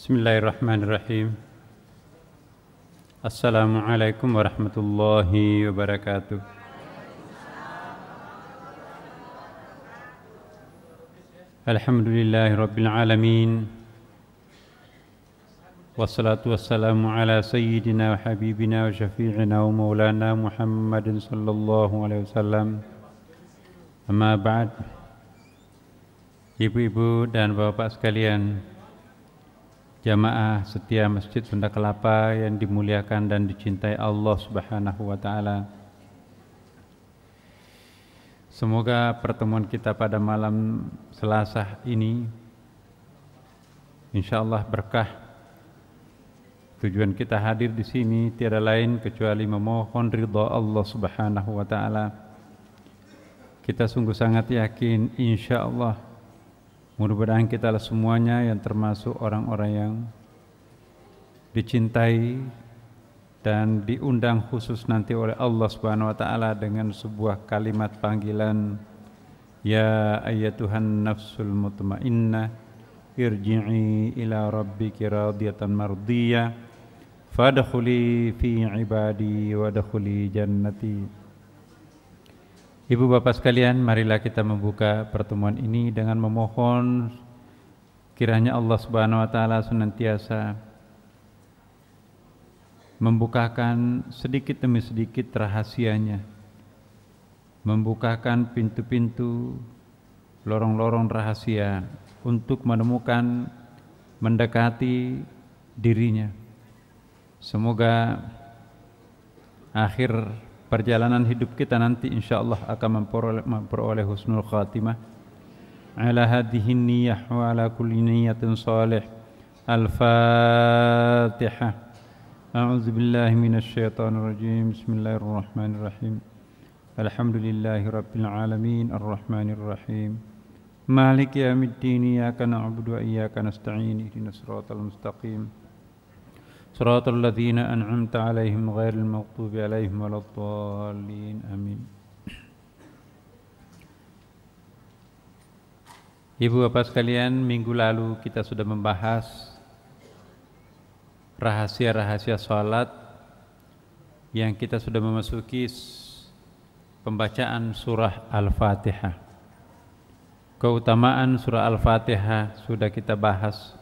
Bismillahirrahmanirrahim. Assalamualaikum warahmatullahi wabarakatuh. Alhamdulillahi rabbil alamin. Wassalatu wassalamu ala sayyidina wa habibina wa syafi'ina wa maulana Muhammadin sallallahu alaihi wasallam. Amma ba'd. Ibu-ibu dan bapak sekalian, jamaah setia Masjid Sunda Kelapa yang dimuliakan dan dicintai Allah Subhanahu wa taala. Semoga pertemuan kita pada malam Selasa ini insyaallah berkah. Tujuan kita hadir di sini tiada lain kecuali memohon ridha Allah Subhanahu wa taala. Kita sungguh sangat yakin insyaallah mudah-mudahan kita semuanya yang termasuk orang-orang yang dicintai dan diundang khusus nanti oleh Allah Subhanahu wa taala dengan sebuah kalimat panggilan, ya ayyatuhan nafsul mutmainnah irji'i ila rabbiki radiyatan mardiyah fadkhuli fi ibadi wadkhuli jannati. Ibu bapak sekalian, marilah kita membuka pertemuan ini dengan memohon kiranya Allah Subhanahu wa taala senantiasa membukakan sedikit demi sedikit rahasianya, membukakan pintu-pintu lorong-lorong rahasia untuk menemukan, mendekati dirinya. Semoga akhir perjalanan hidup kita nanti insyaallah akan memperoleh husnul khatimah ala hadhihi niyyah wa ala kulli niyyatin salih. Al-Fatihah. A'udzu billahi minasy syaithanir rajim. Bismillahirrahmanirrahim. Alhamdulillahirabbil alamin arrahmanir rahim. Maliki yaumiddin. Iyyaka na'budu wa iyyaka nasta'in. Ihdinas siratal mustaqim. Shiratal ladzina an'amta 'alaihim ghairil maghdubi 'alaihim waladdallin. Amin. Ibu bapak sekalian, minggu lalu kita sudah membahas rahasia-rahasia salat yang kita sudah memasuki pembacaan surah Al-Fatihah. Keutamaan surah Al-Fatihah sudah kita bahas.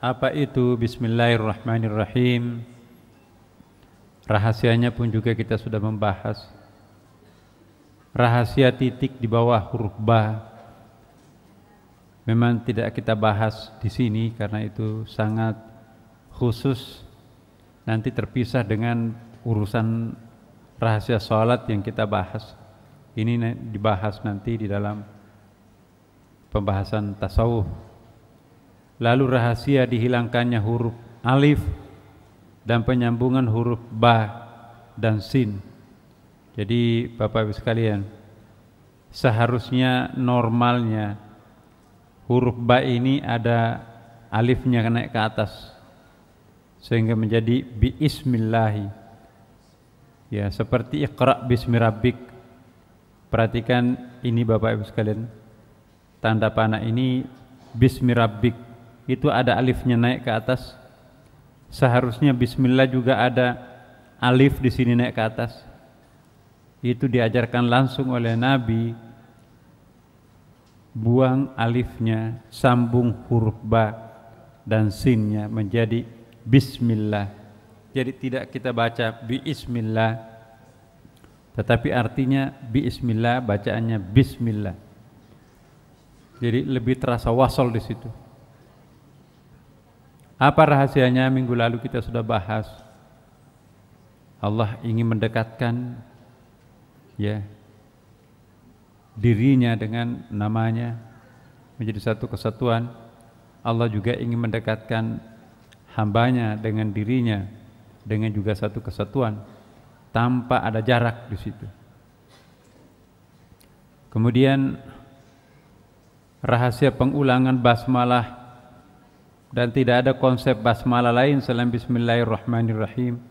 Apa itu Bismillahirrahmanirrahim? Rahasianya pun juga kita sudah membahas. Rahasia titik di bawah huruf ba memang tidak kita bahas di sini karena itu sangat khusus, nanti terpisah dengan urusan rahasia salat yang kita bahas. Ini dibahas nanti di dalam pembahasan tasawuf. Lalu rahasia dihilangkannya huruf alif dan penyambungan huruf ba dan sin. Jadi Bapak Ibu sekalian, seharusnya normalnya huruf ba ini ada alifnya naik ke atas sehingga menjadi biismillahi. Ya, seperti iqra bismi rabbik. Perhatikan ini Bapak Ibu sekalian, tanda panah ini bismi rabbik itu ada alifnya naik ke atas. Seharusnya bismillah juga ada alif di sini naik ke atas. Itu diajarkan langsung oleh Nabi. Buang alifnya, sambung huruf ba dan sinnya menjadi bismillah. Jadi tidak kita baca biismillah, tetapi artinya bismillah, bacaannya bismillah. Jadi lebih terasa wasol di situ. Apa rahasianya? Minggu lalu kita sudah bahas. Allah ingin mendekatkan dirinya dengan namanya menjadi satu kesatuan. Allah juga ingin mendekatkan hambanya dengan dirinya dengan juga satu kesatuan tanpa ada jarak di situ. Kemudian rahasia pengulangan basmalah, dan tidak ada konsep basmalah lain selain Bismillahirrahmanirrahim.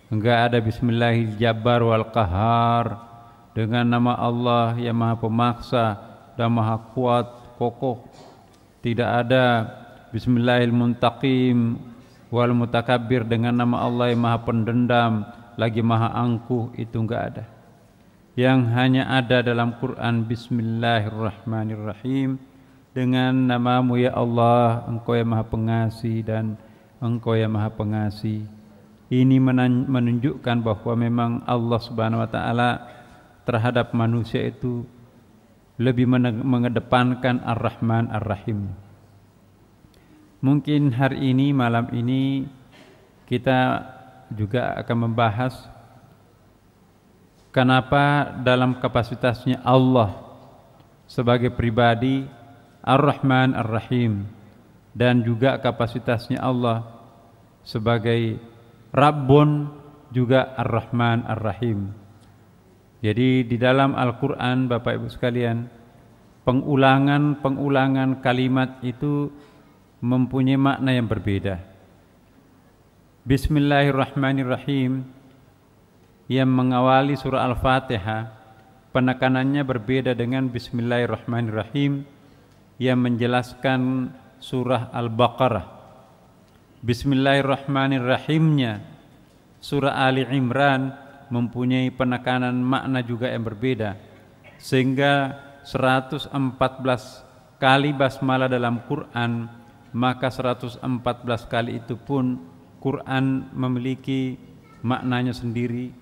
Enggak ada Bismillahil Jabbar wal Qahar dengan nama Allah yang Maha Pemaksa dan Maha Kuat, kokoh. Tidak ada Bismillahirrahmanirrahim wal mutakabbir dengan nama Allah yang maha pendendam lagi maha angkuh, itu enggak ada. Yang hanya ada dalam Quran Bismillahirrahmanirrahim, dengan namamu ya Allah, engkau yang maha pengasih dan engkau yang maha pengasih. Ini menunjukkan bahwa memang Allah Subhanahu wa taala terhadap manusia itu lebih mengedepankan Ar-Rahman Ar-Rahim. Mungkin hari ini, malam ini, kita juga akan membahas kenapa dalam kapasitasnya Allah sebagai pribadi Ar-Rahman Ar-Rahim, dan juga kapasitasnya Allah sebagai Rabbun juga Ar-Rahman Ar-Rahim. Jadi di dalam Al-Quran, Bapak Ibu sekalian, pengulangan kalimat itu mempunyai makna yang berbeda. Bismillahirrahmanirrahim yang mengawali surah Al-Fatihah, penekanannya berbeda dengan Bismillahirrahmanirrahim yang menjelaskan surah Al-Baqarah. Bismillahirrahmanirrahimnya surah Ali Imran mempunyai penekanan makna juga yang berbeda, sehingga 114 kali basmalah dalam Quran, maka 114 kali itu pun Quran memiliki maknanya sendiri,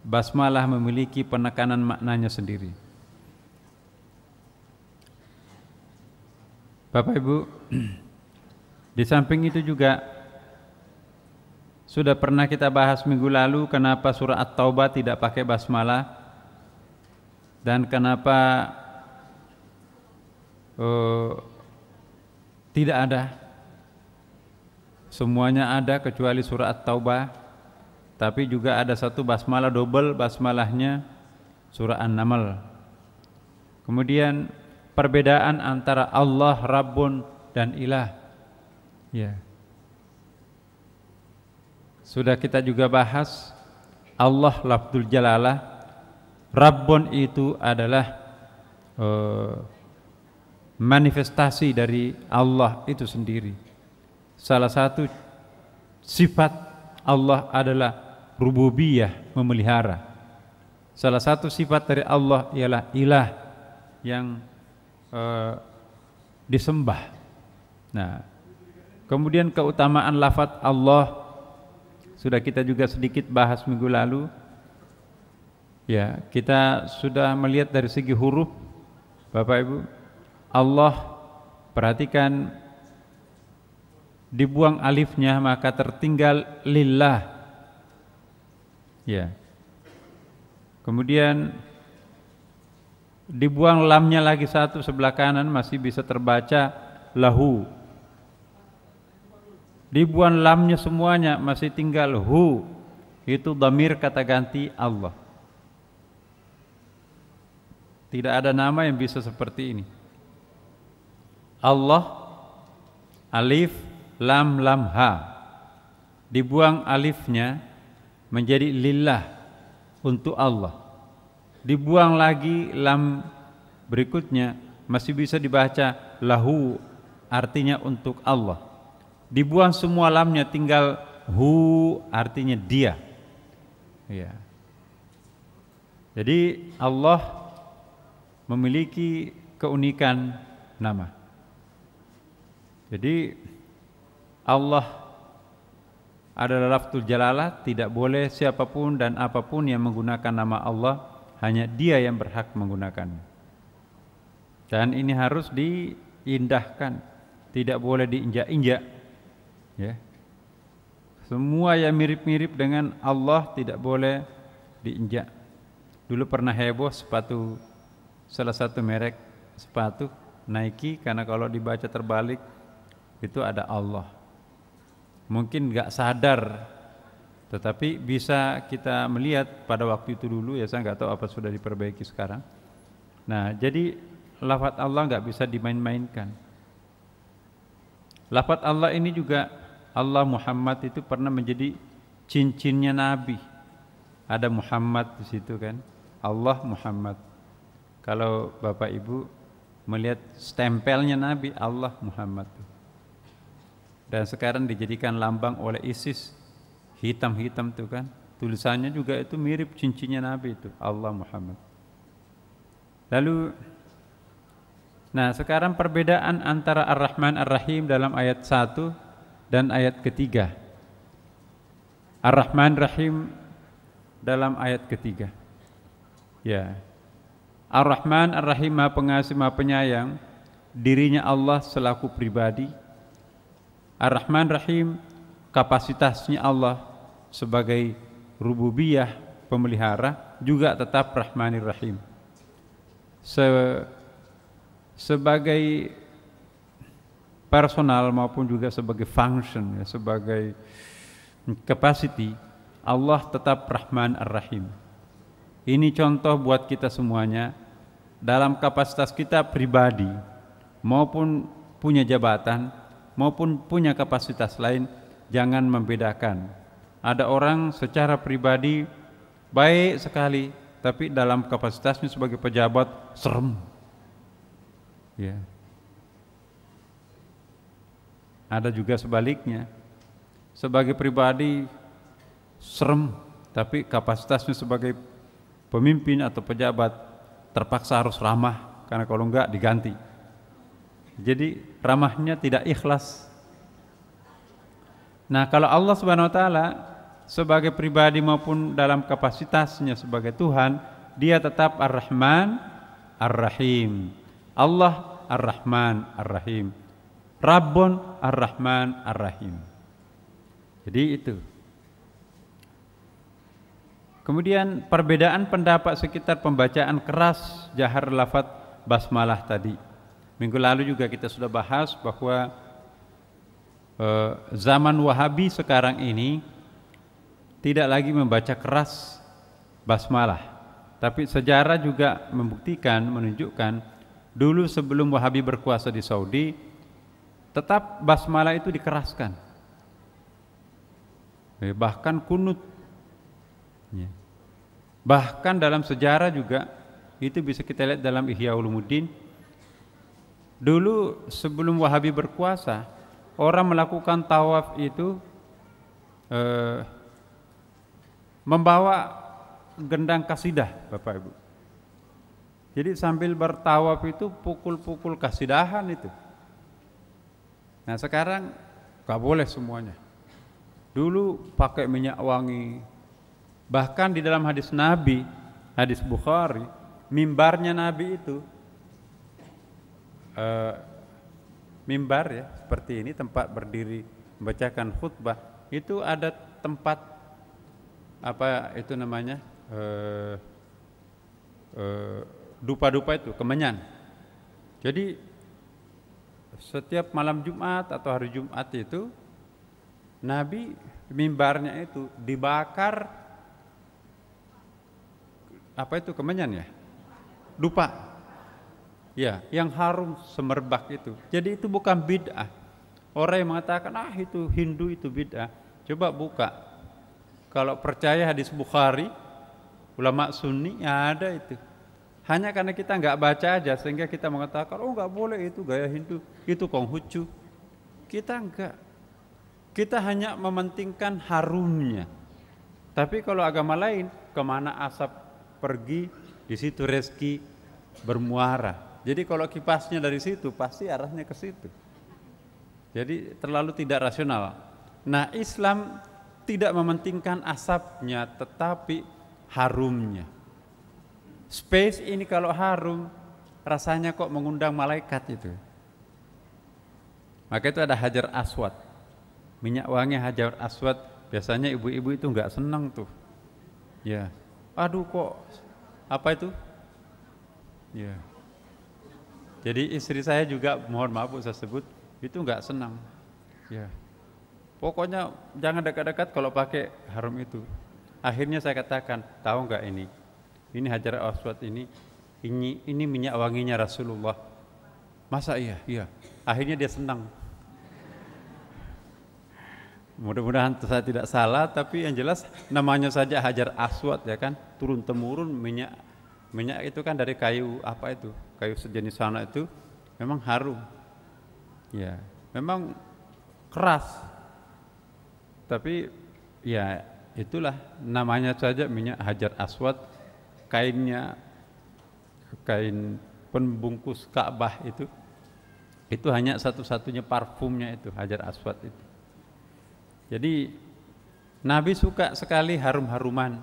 basmalah memiliki penekanan maknanya sendiri. Bapak Ibu, di samping itu juga sudah pernah kita bahas minggu lalu kenapa surah At-Taubah tidak pakai basmalah dan kenapa tidak ada. Semuanya ada kecuali surah At-Taubah, tapi juga ada satu basmalah double, basmalahnya surah An-Naml. Kemudian perbedaan antara Allah Rabbun dan Ilah, ya, sudah kita juga bahas. Allah lafdzul jalalah, Rabbun itu adalah manifestasi dari Allah itu sendiri. Salah satu sifat Allah adalah rububiyah, memelihara. Salah satu sifat dari Allah ialah ilah, yang disembah. Nah, kemudian keutamaan lafaz Allah sudah kita juga sedikit bahas minggu lalu. Ya, kita sudah melihat dari segi huruf, Bapak Ibu. Allah, perhatikan, dibuang alifnya maka tertinggal lillah. Ya. Kemudian dibuang lamnya lagi satu sebelah kanan, masih bisa terbaca lahu. Dibuang lamnya semuanya, masih tinggal hu. Itu dhamir kata ganti Allah. Tidak ada nama yang bisa seperti ini. Allah, alif, lam, lam, ha. Dibuang alifnya menjadi lillah, untuk Allah. Dibuang lagi lam berikutnya, masih bisa dibaca lahu, artinya untuk Allah. Dibuang semua lamnya, tinggal hu, artinya dia. Ya. Jadi Allah memiliki keunikan nama. Jadi Allah adalah lafdzul jalalah, tidak boleh siapapun dan apapun yang menggunakan nama Allah, hanya Dia yang berhak menggunakannya. Dan ini harus diindahkan, tidak boleh diinjak-injak. Ya. Semua yang mirip-mirip dengan Allah tidak boleh diinjak. Dulu pernah heboh sepatu, salah satu merek sepatu Nike, karena kalau dibaca terbalik itu ada Allah. Mungkin nggak sadar, tetapi bisa kita melihat pada waktu itu dulu, ya saya nggak tahu apa sudah diperbaiki sekarang. Nah, jadi lafaz Allah nggak bisa dimain-mainkan. Lafaz Allah ini juga, Allah Muhammad itu pernah menjadi cincinnya Nabi. Ada Muhammad di situ kan, Allah Muhammad. Kalau Bapak Ibu melihat stempelnya Nabi Allah Muhammad. Dan sekarang dijadikan lambang oleh ISIS, hitam-hitam tuh kan. Tulisannya juga itu mirip cincinnya Nabi itu, Allah Muhammad. Lalu, nah sekarang perbedaan antara Ar-Rahman Ar-Rahim dalam ayat 1 dan ayat ketiga. Ar-Rahman Rahim dalam ayat ketiga. Ya. Ar-Rahman Ar-Rahim Maha Pengasih Maha Penyayang, dirinya Allah selaku pribadi. Ar-Rahman Rahim kapasitasnya Allah sebagai rububiyah pemelihara juga tetap Rahmanir Rahim. Sebagai personal maupun juga sebagai function, ya, sebagai capacity, Allah tetap Rahman Ar-Rahim. Ini contoh buat kita semuanya dalam kapasitas kita pribadi maupun punya jabatan maupun punya kapasitas lain, jangan membedakan. Ada orang secara pribadi baik sekali, tapi dalam kapasitasnya sebagai pejabat serem. Ya. Ada juga sebaliknya. Sebagai pribadi serem, tapi kapasitasnya sebagai pemimpin atau pejabat terpaksa harus ramah, karena kalau enggak diganti. Jadi ramahnya tidak ikhlas. Nah, kalau Allah Subhanahu wa taala sebagai pribadi maupun dalam kapasitasnya sebagai Tuhan, dia tetap Ar-Rahman Ar-Rahim. Allah Ar-Rahman Ar-Rahim. Rabbun Ar-Rahman Ar-Rahim. Jadi itu. Kemudian perbedaan pendapat sekitar pembacaan keras jahar lafaz basmalah tadi. Minggu lalu juga kita sudah bahas bahwa zaman Wahabi sekarang ini tidak lagi membaca keras basmalah. Tapi sejarah juga membuktikan, menunjukkan dulu sebelum Wahabi berkuasa di Saudi, tetap basmalah itu dikeraskan. Bahkan kunut. Bahkan dalam sejarah juga itu bisa kita lihat dalam Ihya Ulumuddin. Dulu sebelum Wahabi berkuasa, orang melakukan tawaf itu membawa gendang kasidah, Bapak Ibu. Jadi sambil bertawaf itu pukul-pukul kasidahan itu. Nah sekarang gak boleh semuanya. Dulu pakai minyak wangi. Bahkan di dalam hadis Nabi, hadis Bukhari, mimbarnya Nabi itu mimbar ya, seperti ini tempat berdiri membacakan khutbah, itu ada tempat apa itu namanya dupa-dupa itu, kemenyan. Jadi setiap malam Jumat atau hari Jumat itu Nabi mimbarnya itu dibakar apa itu kemenyan ya? Dupa. Ya, yang harum semerbak itu. Jadi itu bukan bid'ah. Orang yang mengatakan itu Hindu itu bid'ah, coba buka. Kalau percaya hadis Bukhari, ulama Sunni ya ada itu. Hanya karena kita nggak baca aja sehingga kita mengatakan nggak boleh itu gaya Hindu, itu Konghucu. Kita enggak. Kita hanya mementingkan harumnya. Tapi kalau agama lain, kemana asap pergi, di situ rezeki bermuara. Jadi kalau kipasnya dari situ pasti arahnya ke situ. Jadi terlalu tidak rasional. Nah, Islam tidak mementingkan asapnya tetapi harumnya. Space ini kalau harum rasanya kok mengundang malaikat itu. Maka itu ada Hajar Aswad. Minyak wangi Hajar Aswad, biasanya ibu-ibu itu enggak senang tuh. Ya. Aduh kok apa itu? Ya. Jadi istri saya juga, mohon maaf saya sebut, itu enggak senang. Ya. Pokoknya jangan dekat-dekat kalau pakai harum itu. Akhirnya saya katakan, tahu enggak ini? Ini Hajar Aswad ini minyak wanginya Rasulullah. Masa iya? Iya. Akhirnya dia senang. Mudah-mudahan saya tidak salah, tapi yang jelas namanya saja Hajar Aswad ya kan, turun temurun minyak Minyak itu kan dari kayu apa itu? Kayu sejenis sana itu memang harum. Ya, memang keras. Tapi ya itulah namanya saja minyak Hajar Aswad, kainnya kain pembungkus Ka'bah itu hanya satu-satunya parfumnya itu Hajar Aswad itu. Jadi Nabi suka sekali harum-haruman,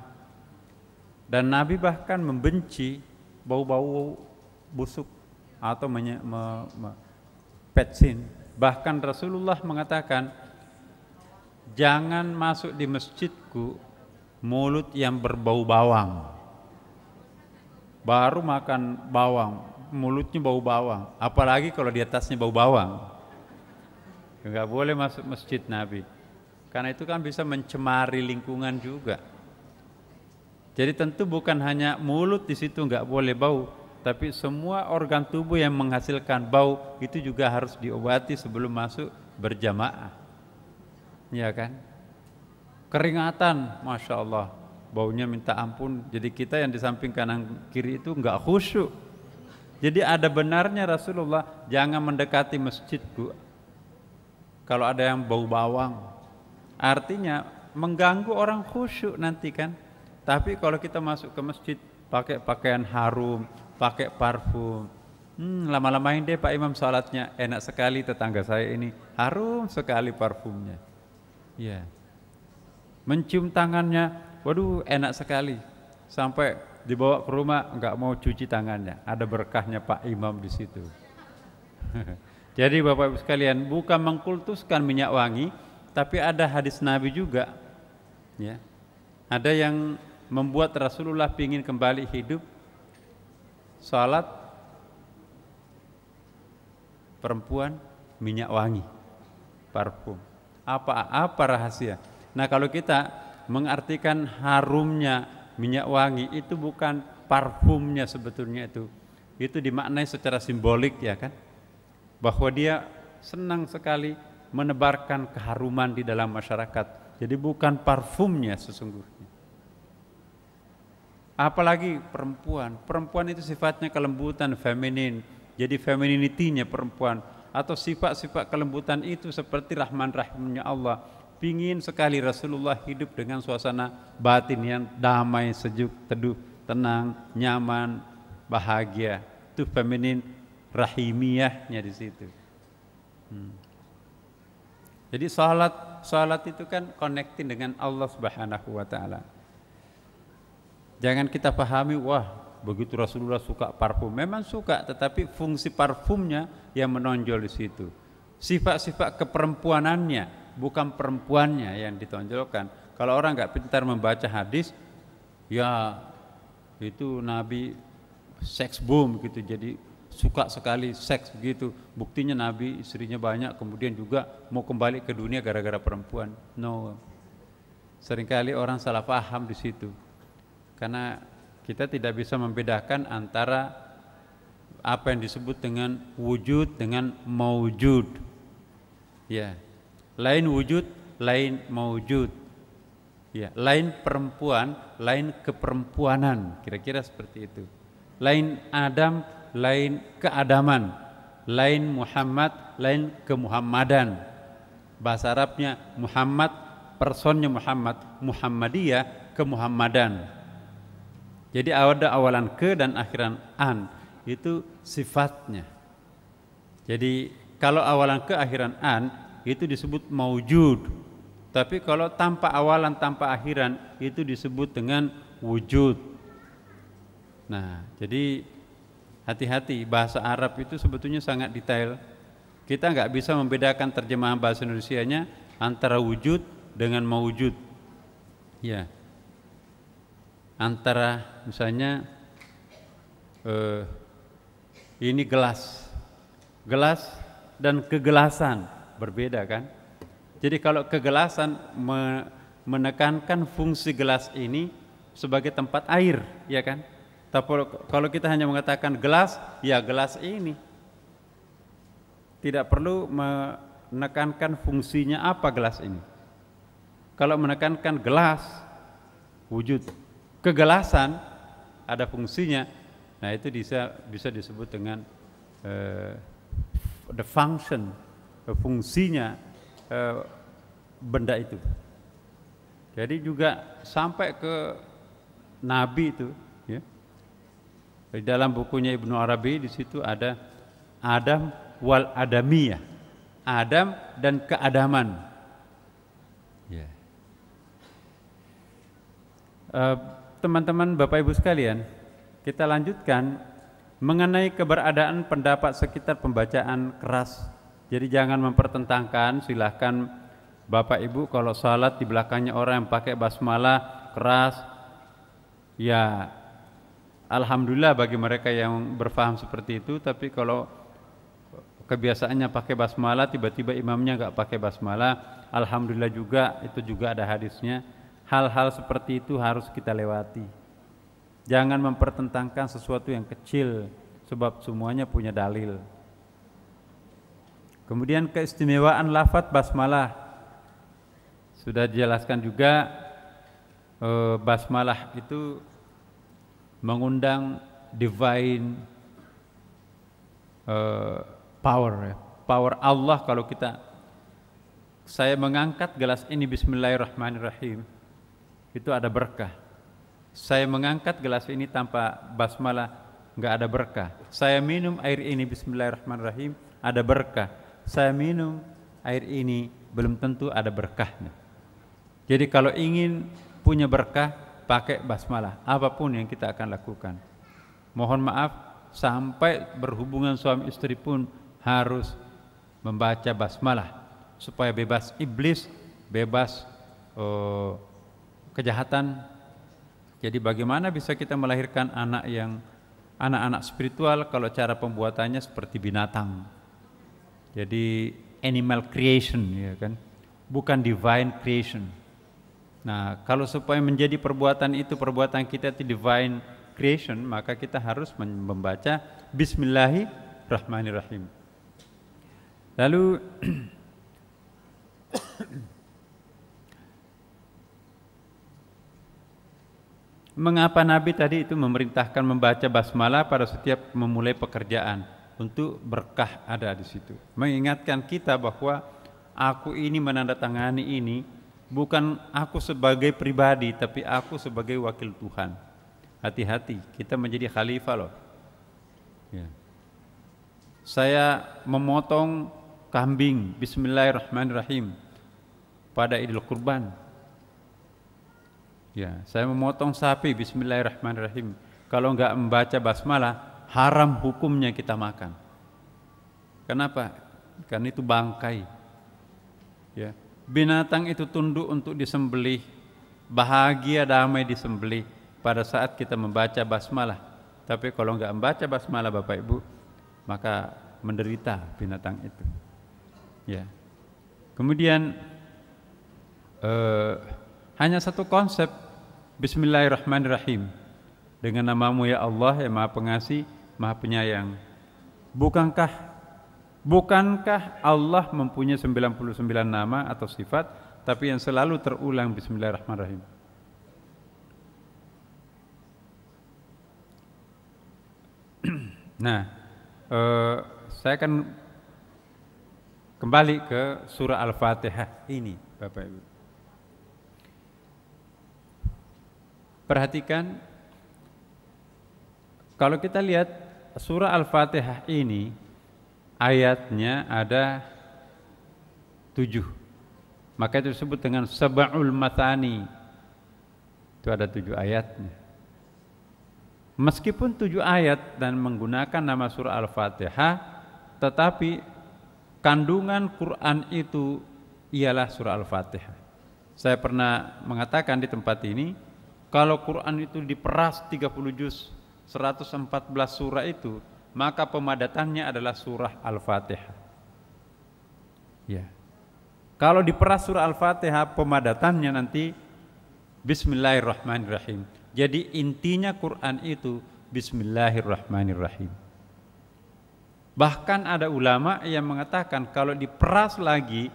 dan Nabi bahkan membenci bau-bau busuk atau petsin. Bahkan Rasulullah mengatakan, jangan masuk di masjidku mulut yang berbau bawang. Baru makan bawang, mulutnya bau bawang, apalagi kalau di atasnya bau bawang. Enggak boleh masuk masjid Nabi, karena itu kan bisa mencemari lingkungan juga. Jadi tentu bukan hanya mulut di situ enggak boleh bau, tapi semua organ tubuh yang menghasilkan bau itu juga harus diobati sebelum masuk berjamaah. Ya kan? Keringatan, Masya Allah, baunya minta ampun. Jadi kita yang di samping kanan kiri itu enggak khusyuk. Jadi ada benarnya Rasulullah jangan mendekati masjidku kalau ada yang bau bawang. Artinya mengganggu orang khusyuk nanti kan. Tapi kalau kita masuk ke masjid pakai pakaian harum, pakai parfum, lama-lamain deh Pak Imam salatnya, enak sekali tetangga saya ini, harum sekali parfumnya. Ya. Mencium tangannya, waduh enak sekali. Sampai dibawa ke rumah enggak mau cuci tangannya, ada berkahnya Pak Imam di situ. Jadi Bapak Ibu sekalian, bukan mengkultuskan minyak wangi, tapi ada hadis Nabi juga. Ya. Ada yang membuat Rasulullah ingin kembali hidup, salat perempuan minyak wangi, parfum. Apa rahasia? Nah, kalau kita mengartikan harumnya minyak wangi itu bukan parfumnya sebetulnya itu dimaknai secara simbolik ya kan, bahwa dia senang sekali menebarkan keharuman di dalam masyarakat. Jadi bukan parfumnya sesungguhnya. Apalagi perempuan itu sifatnya kelembutan, feminin. Jadi femininity-nya perempuan atau sifat-sifat kelembutan itu seperti rahman-rahimnya Allah. Pingin sekali Rasulullah hidup dengan suasana batin yang damai, sejuk, teduh, tenang, nyaman, bahagia. Itu feminin rahimiyahnya di situ. Jadi salat itu kan connecting dengan Allah Subhanahu wa taala. Jangan kita pahami, wah begitu Rasulullah suka parfum. Memang suka, tetapi fungsi parfumnya yang menonjol di situ. Sifat-sifat keperempuanannya, bukan perempuannya yang ditonjolkan. Kalau orang nggak pintar membaca hadis, ya itu Nabi seks boom gitu, jadi suka sekali seks begitu. Buktinya Nabi istrinya banyak, kemudian juga mau kembali ke dunia gara-gara perempuan. No, seringkali orang salah paham di situ. Karena kita tidak bisa membedakan antara apa yang disebut dengan wujud dengan maujud. Ya, lain wujud, lain maujud. Ya, lain perempuan, lain keperempuanan. Kira-kira seperti itu. Lain Adam, lain keadaman. Lain Muhammad, lain kemuhammadan. Bahasa Arabnya Muhammad, personnya Muhammad, Muhammadiyah, kemuhammadan. Jadi ada awalan ke dan akhiran an, itu sifatnya. Jadi kalau awalan ke akhiran an itu disebut maujud. Tapi kalau tanpa awalan tanpa akhiran itu disebut dengan wujud. Nah, jadi hati-hati, bahasa Arab itu sebetulnya sangat detail. Kita nggak bisa membedakan terjemahan bahasa Indonesianya antara wujud dengan maujud. Ya. Antara misalnya ini gelas dan kegelasan berbeda kan. Jadi kalau kegelasan menekankan fungsi gelas ini sebagai tempat air, ya kan. Tapi kalau kita hanya mengatakan gelas, ya gelas ini, tidak perlu menekankan fungsinya apa gelas ini. Kalau menekankan gelas, wujud. Kegelasan ada fungsinya. Nah, itu bisa disebut dengan the function, fungsinya benda itu. Jadi juga sampai ke Nabi itu, ya. Di dalam bukunya Ibnu Arabi di situ ada Adam wal Adamiyah, Adam dan keadaman. Ya. Teman-teman, Bapak Ibu sekalian, kita lanjutkan mengenai keberadaan pendapat sekitar pembacaan keras. Jadi jangan mempertentangkan, silahkan Bapak Ibu kalau salat di belakangnya orang yang pakai basmalah keras, ya alhamdulillah bagi mereka yang berfaham seperti itu. Tapi kalau kebiasaannya pakai basmalah, tiba-tiba imamnya nggak pakai basmalah, alhamdulillah juga, itu juga ada hadisnya. Hal-hal seperti itu harus kita lewati. Jangan mempertentangkan sesuatu yang kecil, sebab semuanya punya dalil. Kemudian keistimewaan lafadz basmalah sudah dijelaskan juga. Basmalah itu mengundang divine power, power Allah. Kalau saya mengangkat gelas ini bismillahirrahmanirrahim, itu ada berkah. Saya mengangkat gelas ini tanpa basmalah, nggak ada berkah. Saya minum air ini bismillahirrahmanirrahim, ada berkah. Saya minum air ini belum tentu ada berkahnya. Jadi kalau ingin punya berkah, pakai basmalah, apapun yang kita akan lakukan. Mohon maaf, sampai berhubungan suami istri pun harus membaca basmalah supaya bebas iblis, bebas kejahatan. Jadi bagaimana bisa kita melahirkan anak-anak spiritual kalau cara pembuatannya seperti binatang? Jadi animal creation, ya kan? Bukan divine creation. Nah, kalau supaya menjadi perbuatan kita itu divine creation, maka kita harus membaca bismillahirrahmanirrahim. Lalu mengapa Nabi tadi itu memerintahkan membaca basmalah pada setiap memulai pekerjaan? Untuk berkah ada di situ. Mengingatkan kita bahwa aku ini menandatangani ini bukan aku sebagai pribadi, tapi aku sebagai wakil Tuhan. Hati-hati, kita menjadi khalifah loh. Ya. Saya memotong kambing bismillahirrahmanirrahim pada Idul Kurban. Ya, saya memotong sapi bismillahirrahmanirrahim. Kalau enggak membaca basmalah, haram hukumnya kita makan. Kenapa? Karena itu bangkai. Ya. Binatang itu tunduk untuk disembelih, bahagia damai disembelih pada saat kita membaca basmalah. Tapi kalau enggak membaca basmalah Bapak Ibu, maka menderita binatang itu. Ya. Kemudian hanya satu konsep, bismillahirrahmanirrahim. Dengan namamu ya Allah yang Maha Pengasih, Maha Penyayang. Bukankah Allah mempunyai 99 nama atau sifat, tapi yang selalu terulang bismillahirrahmanirrahim. Nah, saya akan kembali ke surah Al-Fatihah ini, Bapak Ibu. Perhatikan, kalau kita lihat surah Al-Fatihah ini, ayatnya ada 7. Maka itu disebut dengan Sab'ul Mathani. Itu ada 7 ayatnya. Meskipun 7 ayat dan menggunakan nama surah Al-Fatihah, tetapi kandungan Quran itu ialah surah Al-Fatihah. Saya pernah mengatakan di tempat ini, kalau Quran itu diperas 30 juz, 114 surah itu, maka pemadatannya adalah surah Al-Fatihah. Ya. Kalau diperas surah Al-Fatihah, pemadatannya nanti Bismillahirrahmanirrahim. Jadi intinya Quran itu Bismillahirrahmanirrahim. Bahkan ada ulama yang mengatakan kalau diperas lagi,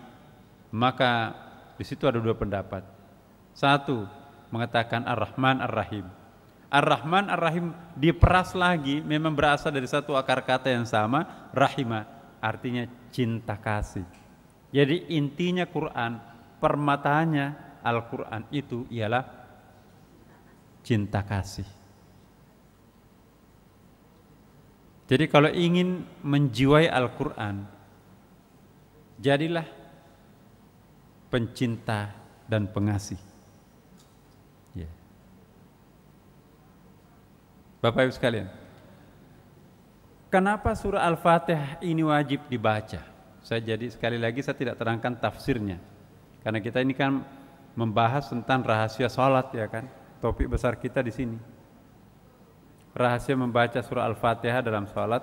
maka di situ ada 2 pendapat. Satu mengatakan Ar-Rahman Ar-Rahim. Ar-Rahman, Ar-Rahim diperas lagi, memang berasal dari satu akar kata yang sama, rahimah, artinya cinta kasih. Jadi intinya Quran, permatanya Al-Quran itu ialah cinta kasih. Jadi kalau ingin menjiwai Al-Quran, jadilah pencinta dan pengasih. Ya. Bapak Ibu sekalian, kenapa surah Al-Fatihah ini wajib dibaca? Sekali lagi saya tidak terangkan tafsirnya, karena kita ini kan membahas tentang rahasia sholat, ya kan? Topik besar kita di sini. Rahasia membaca surah Al-Fatihah dalam sholat,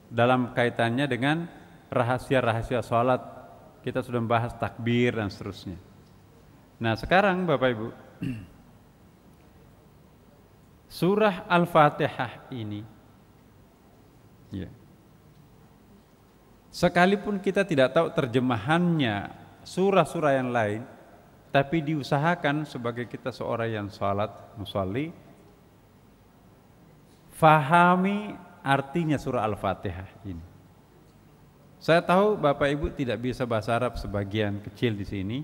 dalam kaitannya dengan rahasia-rahasia sholat. Kita sudah membahas takbir dan seterusnya. Nah sekarang Bapak Ibu, surah Al-Fatihah ini, ya, sekalipun kita tidak tahu terjemahannya surah-surah yang lain, tapi diusahakan sebagai kita seorang yang sholat, musalli, fahami artinya surah Al-Fatihah ini. Saya tahu Bapak Ibu tidak bisa bahasa Arab sebagian kecil di sini,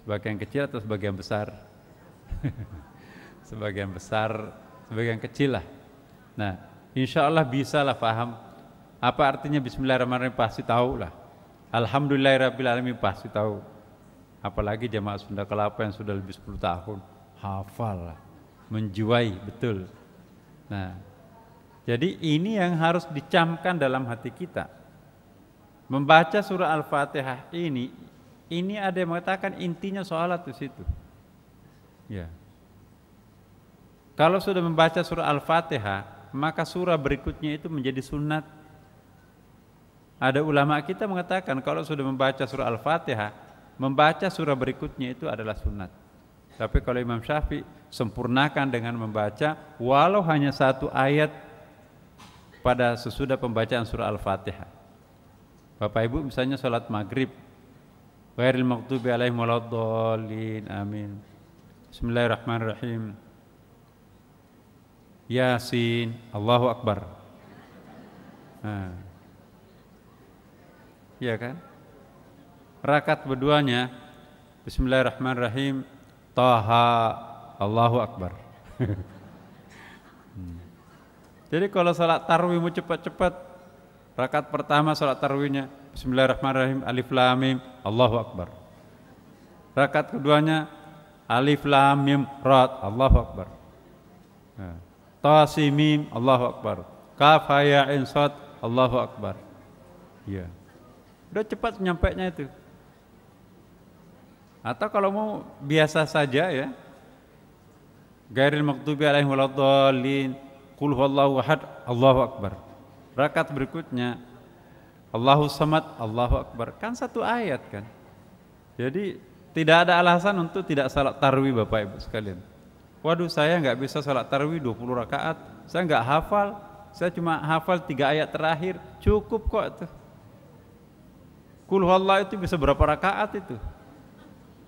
sebagian kecil atau sebagian besar, sebagian besar, sebagian kecil lah. Nah, insya Allah bisa lah paham apa artinya Bismillahirrahmanirrahim, pasti tahu lah. Alhamdulillahirrahmanirrahim pasti tahu. Apalagi jamaah Sunda Kelapa yang sudah lebih 10 tahun, hafal lah, menjiwai betul. Nah, jadi ini yang harus dicamkan dalam hati kita. Membaca surah Al-Fatihah ini ada yang mengatakan intinya sholat di situ. Ya. Kalau sudah membaca surah Al-Fatihah, maka surah berikutnya itu menjadi sunat. Ada ulama kita mengatakan kalau sudah membaca surah Al-Fatihah, membaca surah berikutnya itu adalah sunat. Tapi kalau Imam Syafi'i sempurnakan dengan membaca walau hanya satu ayat pada sesudah pembacaan surah Al-Fatihah. Bapak Ibu misalnya sholat maghrib, ghairil maghdubi alaihim waladdallin, amin. Bismillahirrahmanirrahim. Yasin, Allahu Akbar. Nah. Iya kan? Rakaat keduanya Bismillahirrahmanirrahim, Taha, Allahu Akbar. Jadi kalau salat tarawih mau cepat-cepat, rakaat pertama salat tarawihnya Bismillahirrahmanirrahim, Alif Lam Mim, Allahu Akbar. Rakaat keduanya Alif Lam Mim Ra, Allahu Akbar. Ta Sin Mim, Allahu Akbar. Kaf Ha Ya Ain Shad, Allahu Akbar. Iya. Udah cepat nyampainya itu. Atau kalau mau biasa saja ya, ghairil maghdubi alaihim waladdallin, qul huwallahu ahad, Allahu Akbar. Rakaat berikutnya Allahu Samad, Allahu Akbar. Kan satu ayat kan. Jadi tidak ada alasan untuk tidak salat tarawih Bapak Ibu sekalian. Waduh, saya nggak bisa salat tarawih 20 rakaat, saya nggak hafal, saya cuma hafal 3 ayat terakhir, cukup kok itu. Qul huwallahu itu bisa berapa rakaat itu?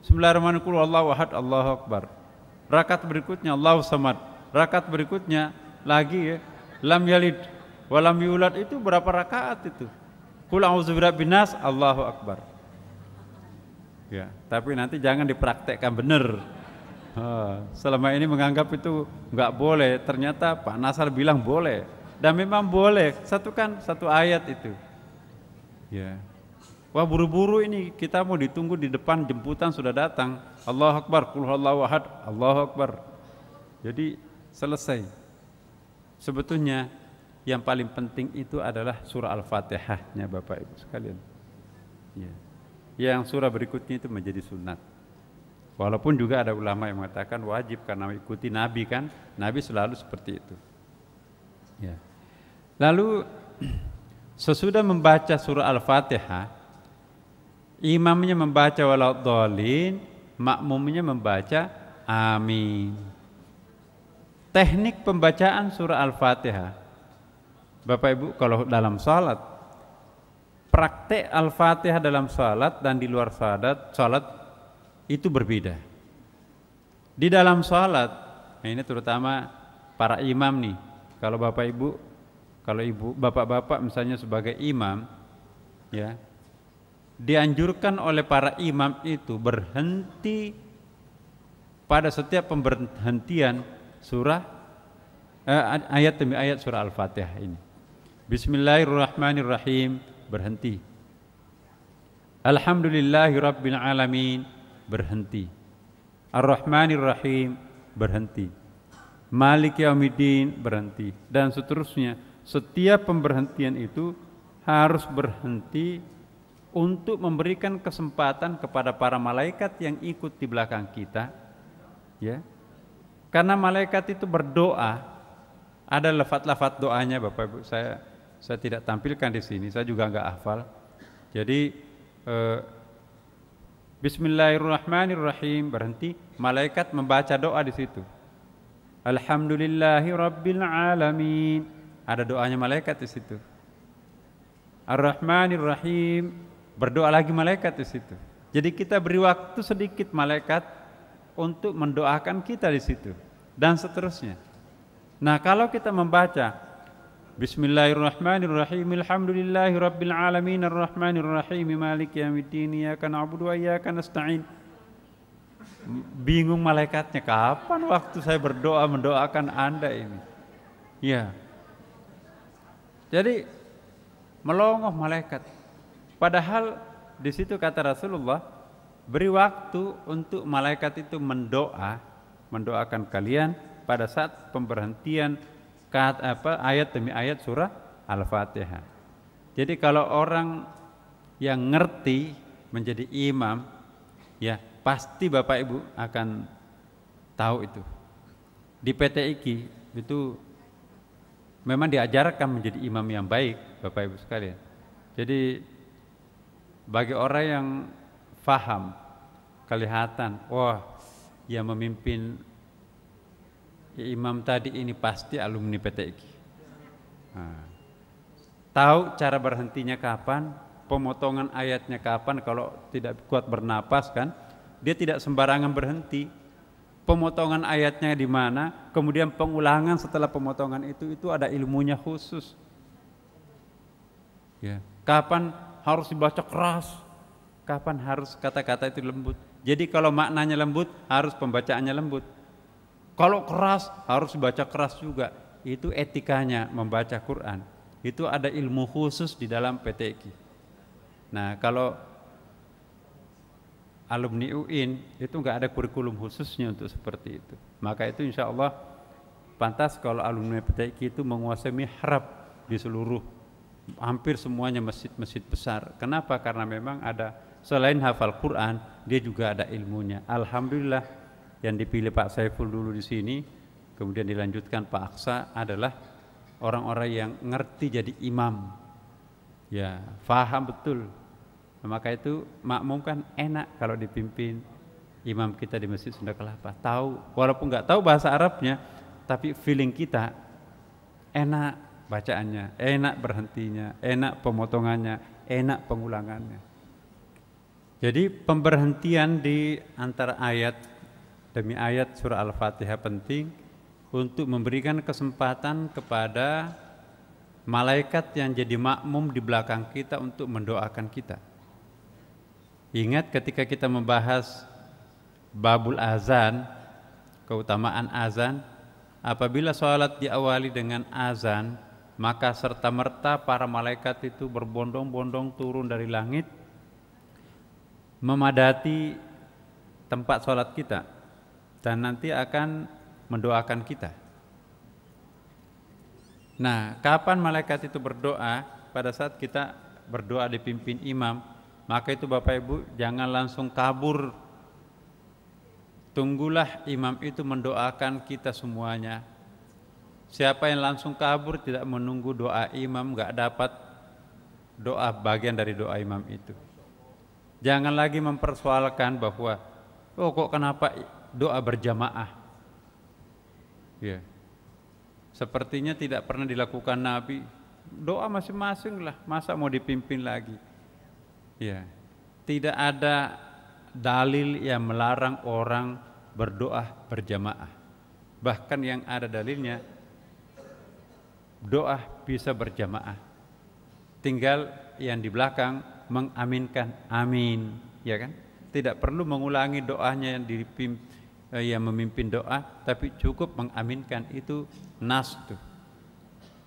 Bismillahirrahmanirrahim, qul huwallahu ahad, Allahu Akbar. Rakaat berikutnya Allahu Samad. Rakaat berikutnya lagi ya, lam yalid walam yulad, itu berapa rakaat itu? Qul a'udzu birabbin nas, Allahu Akbar. Ya, tapi nanti jangan dipraktekkan benar. Selama ini menganggap itu enggak boleh, ternyata Pak Nasar bilang boleh. Dan memang boleh, satu ayat itu. Ya. Wah, buru-buru ini, kita mau ditunggu di depan, jemputan sudah datang. Allahu Akbar, qul huwallahu ahad, Allahu Akbar. Jadi selesai. Sebetulnya yang paling penting itu adalah surah Al-Fatihahnya Bapak Ibu sekalian. Ya. Yang surah berikutnya itu menjadi sunat. Walaupun juga ada ulama yang mengatakan wajib karena mengikuti Nabi kan, Nabi selalu seperti itu. Ya. Lalu sesudah membaca surah Al-Fatihah, imamnya membaca waladdallin, makmumnya membaca amin. Teknik pembacaan surah Al-Fatihah, Bapak Ibu, kalau dalam salat, praktek Al-Fatihah dalam salat dan di luar salat itu berbeda. Di dalam salat Nah, ini terutama para imam nih. Kalau Bapak Ibu, kalau Ibu, Bapak-bapak misalnya sebagai imam, ya, dianjurkan oleh para imam itu berhenti pada setiap pemberhentian surah ayat demi ayat surah Al-Fatihah ini. Bismillahirrahmanirrahim, berhenti. Alhamdulillahirabbil alamin, berhenti. Ar-Rahmanir-Rahim, berhenti. Malik Yaumiddin, berhenti, dan seterusnya. Setiap pemberhentian itu harus berhenti untuk memberikan kesempatan kepada para malaikat yang ikut di belakang kita, ya. Karena malaikat itu berdoa, ada lafaz-lafaz doanya, Bapak Ibu, saya tidak tampilkan di sini, saya juga enggak hafal. Jadi Bismillahirrahmanirrahim, berhenti, malaikat membaca doa di situ. Alhamdulillahirabbil alamin, ada doanya malaikat di situ. Ar-Rahmanir-Rahim, berdoa lagi malaikat di situ. Jadi kita beri waktu sedikit malaikat untuk mendoakan kita di situ dan seterusnya. Nah, kalau kita membaca Bismillahirrahmanirrahim, alhamdulillahirabbil alamin, arrahmanirrahim, maliki yaumiddin, iyyaka na'budu wa iyyaka nasta'in. Bingung malaikatnya, kapan waktu saya berdoa mendoakan Anda ini? Ya. Jadi melongoh malaikat. Padahal di situ kata Rasulullah, beri waktu untuk malaikat itu mendoakan kalian pada saat pemberhentian ayat demi ayat surah Al-Fatihah. Jadi kalau orang yang ngerti menjadi imam, ya pasti Bapak Ibu akan tahu itu. Di PTIQ itu memang diajarkan menjadi imam yang baik, Bapak Ibu sekalian. Jadi bagi orang yang faham, kelihatan, wah, yang memimpin imam tadi ini pasti alumni PTIQ. Nah, tahu cara berhentinya kapan, pemotongan ayatnya kapan, kalau tidak kuat bernapas kan, dia tidak sembarangan berhenti. Pemotongan ayatnya di mana, kemudian pengulangan setelah pemotongan itu ada ilmunya khusus. Ya, kapan harus dibaca keras, kapan harus kata-kata itu lembut. Jadi kalau maknanya lembut, harus pembacaannya lembut. Kalau keras, harus dibaca keras juga. Itu etikanya membaca Quran. Itu ada ilmu khusus di dalam PTIQ. Nah, kalau alumni UIN itu enggak ada kurikulum khususnya untuk seperti itu. Maka itu insya Allah pantas kalau alumni PTIQ itu menguasai mihrab di seluruh, hampir semuanya masjid-masjid besar. Kenapa? Karena memang ada, selain hafal Quran, dia juga ada ilmunya. Alhamdulillah, yang dipilih Pak Saiful dulu di sini, kemudian dilanjutkan Pak Aksa, adalah orang-orang yang ngerti jadi imam, ya faham betul. Maka itu makmum kan enak kalau dipimpin imam kita di Masjid Sunda Kelapa. Tahu, walaupun nggak tahu bahasa Arabnya, tapi feeling kita enak bacaannya, enak berhentinya, enak pemotongannya, enak pengulangannya. Jadi pemberhentian di antara ayat demi ayat surah Al-Fatihah penting untuk memberikan kesempatan kepada malaikat yang jadi makmum di belakang kita untuk mendoakan kita. Ingat ketika kita membahas babul azan, keutamaan azan, apabila sholat diawali dengan azan, maka serta-merta para malaikat itu berbondong-bondong turun dari langit memadati tempat sholat kita dan nanti akan mendoakan kita. Nah, kapan malaikat itu berdoa? Pada saat kita berdoa dipimpin imam, maka itu Bapak Ibu jangan langsung kabur. Tunggulah imam itu mendoakan kita semuanya. Siapa yang langsung kabur tidak menunggu doa imam, enggak dapat doa bagian dari doa imam itu. Jangan lagi mempersoalkan bahwa oh kok kenapa doa berjamaah. Ya. Sepertinya tidak pernah dilakukan Nabi. Doa masing-masing lah, masa mau dipimpin lagi. Ya. Tidak ada dalil yang melarang orang berdoa berjamaah. Bahkan yang ada dalilnya doa bisa berjamaah. Tinggal yang di belakang mengaminkan amin, ya kan? Tidak perlu mengulangi doanya yang memimpin doa, tapi cukup mengaminkan, itu nas tuh.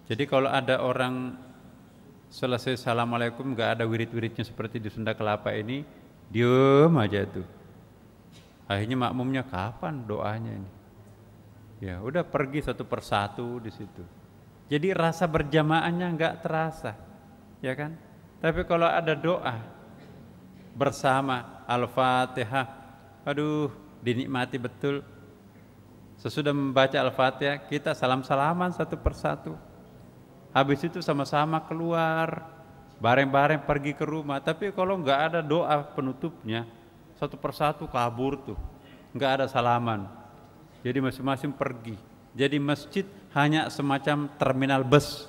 Jadi kalau ada orang selesai assalamualaikum nggak ada wirid-wiridnya seperti di Sunda Kelapa ini, diem aja tuh. Akhirnya makmumnya kapan doanya ini? Ya udah pergi satu persatu di situ. Jadi rasa berjamaahnya nggak terasa, ya kan? Tapi kalau ada doa bersama Al-Fatihah, aduh dinikmati betul. Sesudah membaca Al-Fatihah kita salam-salaman satu persatu. Habis itu sama-sama keluar, bareng-bareng pergi ke rumah. Tapi kalau nggak ada doa penutupnya, satu persatu kabur tuh, nggak ada salaman. Jadi masing-masing pergi. Jadi masjid hanya semacam terminal bus.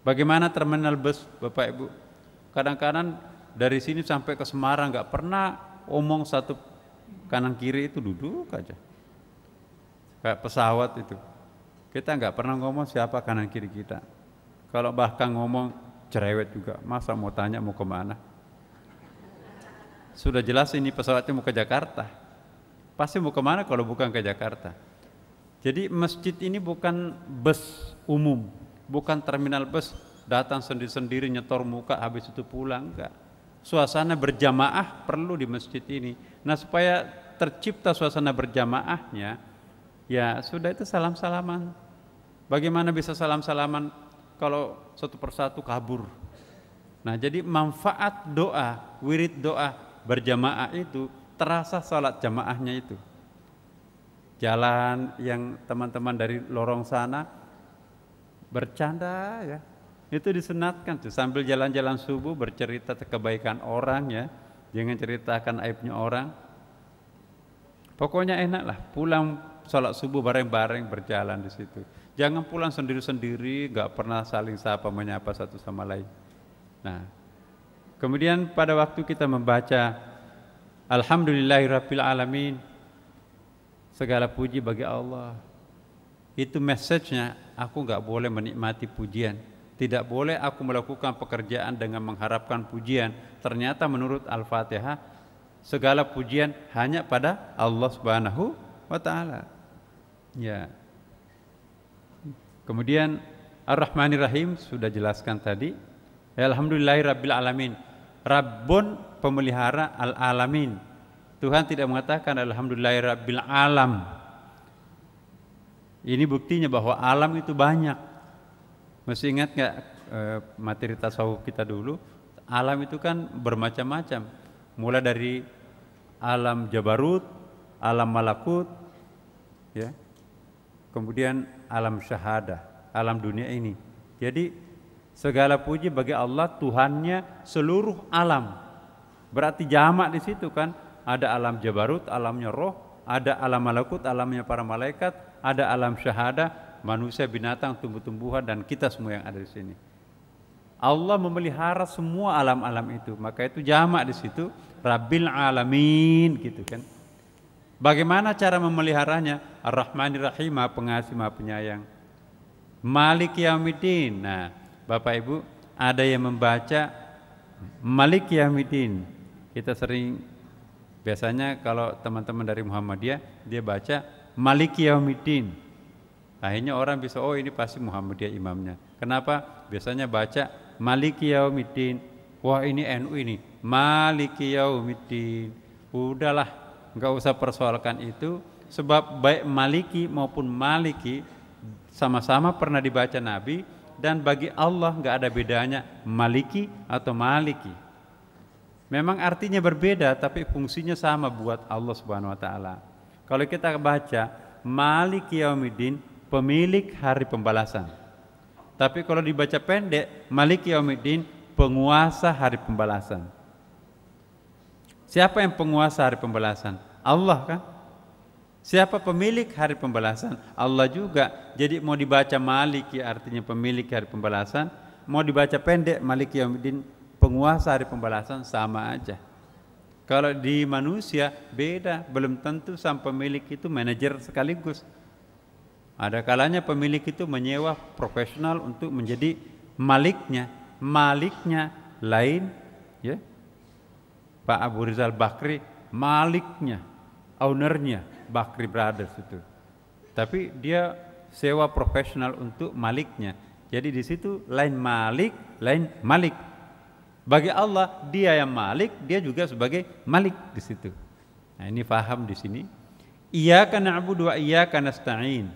Bagaimana terminal bus, Bapak Ibu? Kadang-kadang dari sini sampai ke Semarang nggak pernah omong satu kanan kiri, itu duduk aja. Kayak pesawat itu. Kita nggak pernah ngomong siapa kanan kiri kita. Kalau bahkan ngomong cerewet juga, masa mau tanya mau kemana? Sudah jelas ini pesawatnya mau ke Jakarta. Pasti mau kemana kalau bukan ke Jakarta? Jadi masjid ini bukan bus umum, bukan terminal bus, datang sendiri-sendiri nyetor muka habis itu pulang, enggak. Suasana berjamaah perlu di masjid ini. Nah, supaya tercipta suasana berjamaahnya, ya sudah itu salam-salaman. Bagaimana bisa salam-salaman kalau satu persatu kabur? Nah, jadi manfaat doa, wirid doa berjamaah itu terasa salat jamaahnya itu. Jalan yang teman-teman dari lorong sana bercanda ya, itu disunatkan tuh, sambil jalan-jalan subuh bercerita kebaikan orang ya, jangan ceritakan aibnya orang. Pokoknya enak lah, pulang sholat subuh bareng-bareng berjalan di situ. Jangan pulang sendiri-sendiri, nggak pernah saling sapa menyapa satu sama lain. Nah, kemudian pada waktu kita membaca Alhamdulillahirabbil alamin, segala puji bagi Allah. Itu message-nya, aku nggak boleh menikmati pujian. Tidak boleh aku melakukan pekerjaan dengan mengharapkan pujian. Ternyata menurut Al-Fatihah, segala pujian hanya pada Allah Subhanahu wa ta'ala. Ya. Kemudian Ar-Rahmanir-Rahim sudah jelaskan tadi. Alhamdulillahirabbil alamin. Rabbun pemelihara al-alamin. Tuhan tidak mengatakan alhamdulillahirabbil alam. Ini buktinya bahwa alam itu banyak. Masih ingat nggak materi tasawuf kita dulu? Alam itu kan bermacam-macam. Mulai dari alam jabarut, alam malakut, ya. Kemudian alam syahadah, alam dunia ini. Jadi segala puji bagi Allah, Tuhannya seluruh alam. Berarti jamak di situ kan, ada alam jabarut, alamnya roh, ada alam malakut, alamnya para malaikat, ada alam syahadah, manusia, binatang, tumbuh-tumbuhan, dan kita semua yang ada di sini. Allah memelihara semua alam-alam itu, maka itu jamak di situ, Rabbil alamin, gitu kan. Bagaimana cara memeliharanya? Ar-Rahmanir-Rahim, Maha Pengasih, Maha Penyayang. Malik Yaumiddin. Nah, Bapak Ibu, ada yang membaca Malik Yaumiddin. Kita sering, biasanya kalau teman-teman dari Muhammadiyah, dia baca Malik Yaumiddin. Akhirnya orang bisa, oh ini pasti Muhammadiyah imamnya. Kenapa? Biasanya baca Malik Yaumiddin. Wah ini NU ini, Malik Yaumiddin. Udahlah, nggak usah persoalkan itu, sebab baik Maliki maupun Maliki sama-sama pernah dibaca Nabi, dan bagi Allah nggak ada bedanya Maliki atau Maliki. Memang artinya berbeda, tapi fungsinya sama buat Allah Subhanahu Wa Taala. Kalau kita baca Maliki Yaumiddin, pemilik hari pembalasan. Tapi kalau dibaca pendek, Maliki Yaumiddin, penguasa hari pembalasan. Siapa yang penguasa hari pembalasan? Allah kan? Siapa pemilik hari pembalasan? Allah juga. Jadi mau dibaca Maliki artinya pemilik hari pembalasan, mau dibaca pendek Maliki Yaumiddin, penguasa hari pembalasan, sama aja. Kalau di manusia beda, belum tentu sang pemilik itu manajer sekaligus. Ada kalanya pemilik itu menyewa profesional untuk menjadi maliknya. Maliknya lain, ya. Pak Abu Rizal Bakri maliknya, ownernya Bakri Brothers itu. Tapi dia sewa profesional untuk maliknya. Jadi di situ lain malik, lain malik. Bagi Allah dia yang malik, dia juga sebagai malik di situ. Nah, ini paham di sini. Iyyaka na'budu wa iyyaka nasta'in.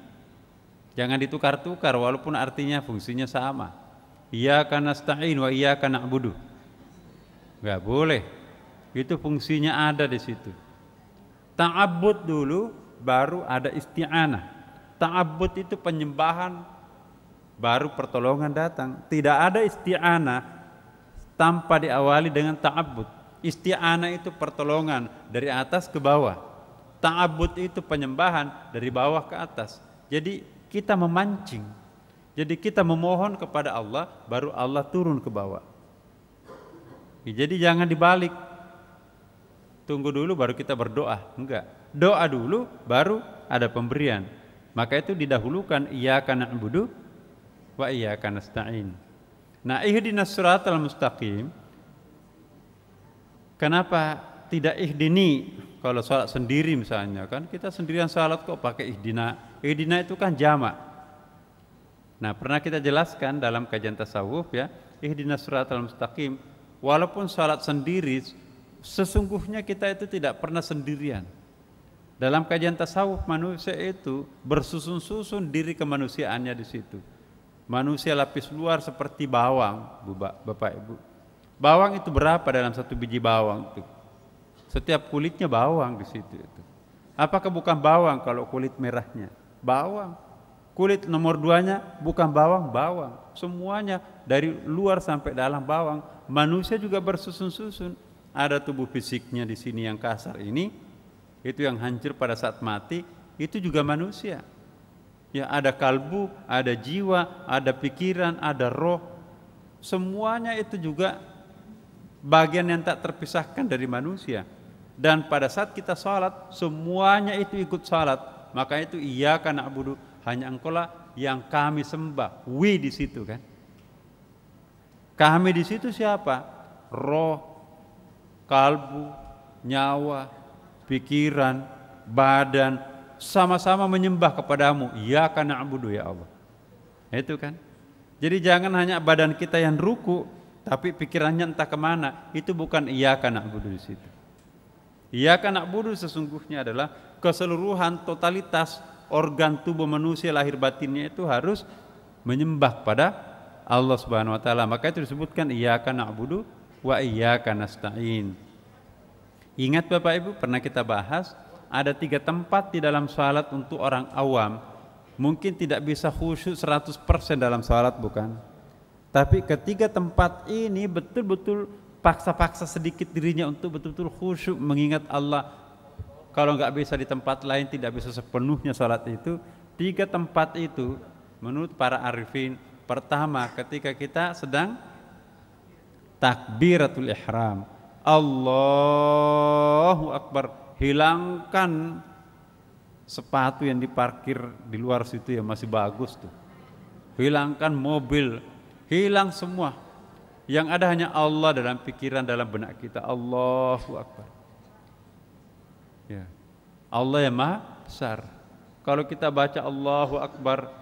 Jangan ditukar-tukar walaupun artinya fungsinya sama. Iyyaka nasta'in wa iyyaka na'budu. Enggak boleh. Itu fungsinya ada di situ. Ta'abbud dulu baru ada isti'anah. Ta'abbud itu penyembahan baru pertolongan datang. Tidak ada isti'anah tanpa diawali dengan ta'abbud. Isti'anah itu pertolongan dari atas ke bawah. Ta'abbud itu penyembahan dari bawah ke atas. Jadi kita memancing. Jadi kita memohon kepada Allah, baru Allah turun ke bawah. Jadi jangan dibalik. Tunggu dulu baru kita berdoa. Enggak. Doa dulu baru ada pemberian. Maka itu didahulukan iyyaka na'budu wa iyyaka nasta'in. Nah, ihdinas siratal mustaqim. Kenapa tidak ihdini kalau sholat sendiri misalnya, kan kita sendirian sholat kok pakai ihdina. Ihdina itu kan jamak. Nah, pernah kita jelaskan dalam kajian tasawuf ya, ihdinas siratal mustaqim. Walaupun sholat sendiri, sesungguhnya kita itu tidak pernah sendirian. Dalam kajian tasawuf manusia itu bersusun-susun diri kemanusiaannya di situ. Manusia lapis luar seperti bawang, Bapak Ibu. Bawang itu berapa dalam satu biji bawang itu? Setiap kulitnya bawang di situ itu. Apakah bukan bawang kalau kulit merahnya? Bawang. Kulit nomor 2-nya bukan bawang, bawang. Semuanya dari luar sampai dalam bawang. Manusia juga bersusun-susun. Ada tubuh fisiknya di sini yang kasar ini, itu yang hancur pada saat mati, itu juga manusia. Ya, ada kalbu, ada jiwa, ada pikiran, ada roh. Semuanya itu juga bagian yang tak terpisahkan dari manusia. Dan pada saat kita salat, semuanya itu ikut salat. Maka itu iyyaka na'budu, hanya Engkaulah yang kami sembah. We di situ kan. Kami di situ siapa? Roh, kalbu, nyawa, pikiran, badan, sama-sama menyembah kepadamu. Iyyaka na'budu ya Allah. Itu kan. Jadi jangan hanya badan kita yang ruku, tapi pikirannya entah kemana. Itu bukan iyyaka na'budu di situ. Iyyaka na'budu sesungguhnya adalah keseluruhan totalitas organ tubuh manusia lahir batinnya itu harus menyembah pada Allah Subhanahu wa taala. Maka itu disebutkan iyyaka na'budu wa iyyaka nasta'in. Ingat Bapak Ibu, pernah kita bahas ada 3 tempat di dalam salat untuk orang awam. Mungkin tidak bisa khusyuk 100% dalam salat, bukan? Tapi ketiga tempat ini betul-betul paksa-paksa sedikit dirinya untuk betul-betul khusyuk mengingat Allah. Kalau nggak bisa di tempat lain, tidak bisa sepenuhnya salat itu. 3 tempat itu menurut para arifin, pertama ketika kita sedang takbiratul ihram, Allahu Akbar, hilangkan sepatu yang diparkir di luar situ yang masih bagus tuh. Hilangkan mobil, hilang semua. Yang ada hanya Allah dalam pikiran, dalam benak kita. Allahu Akbar. Ya. Allah yang Maha Besar. Kalau kita baca Allahu Akbar,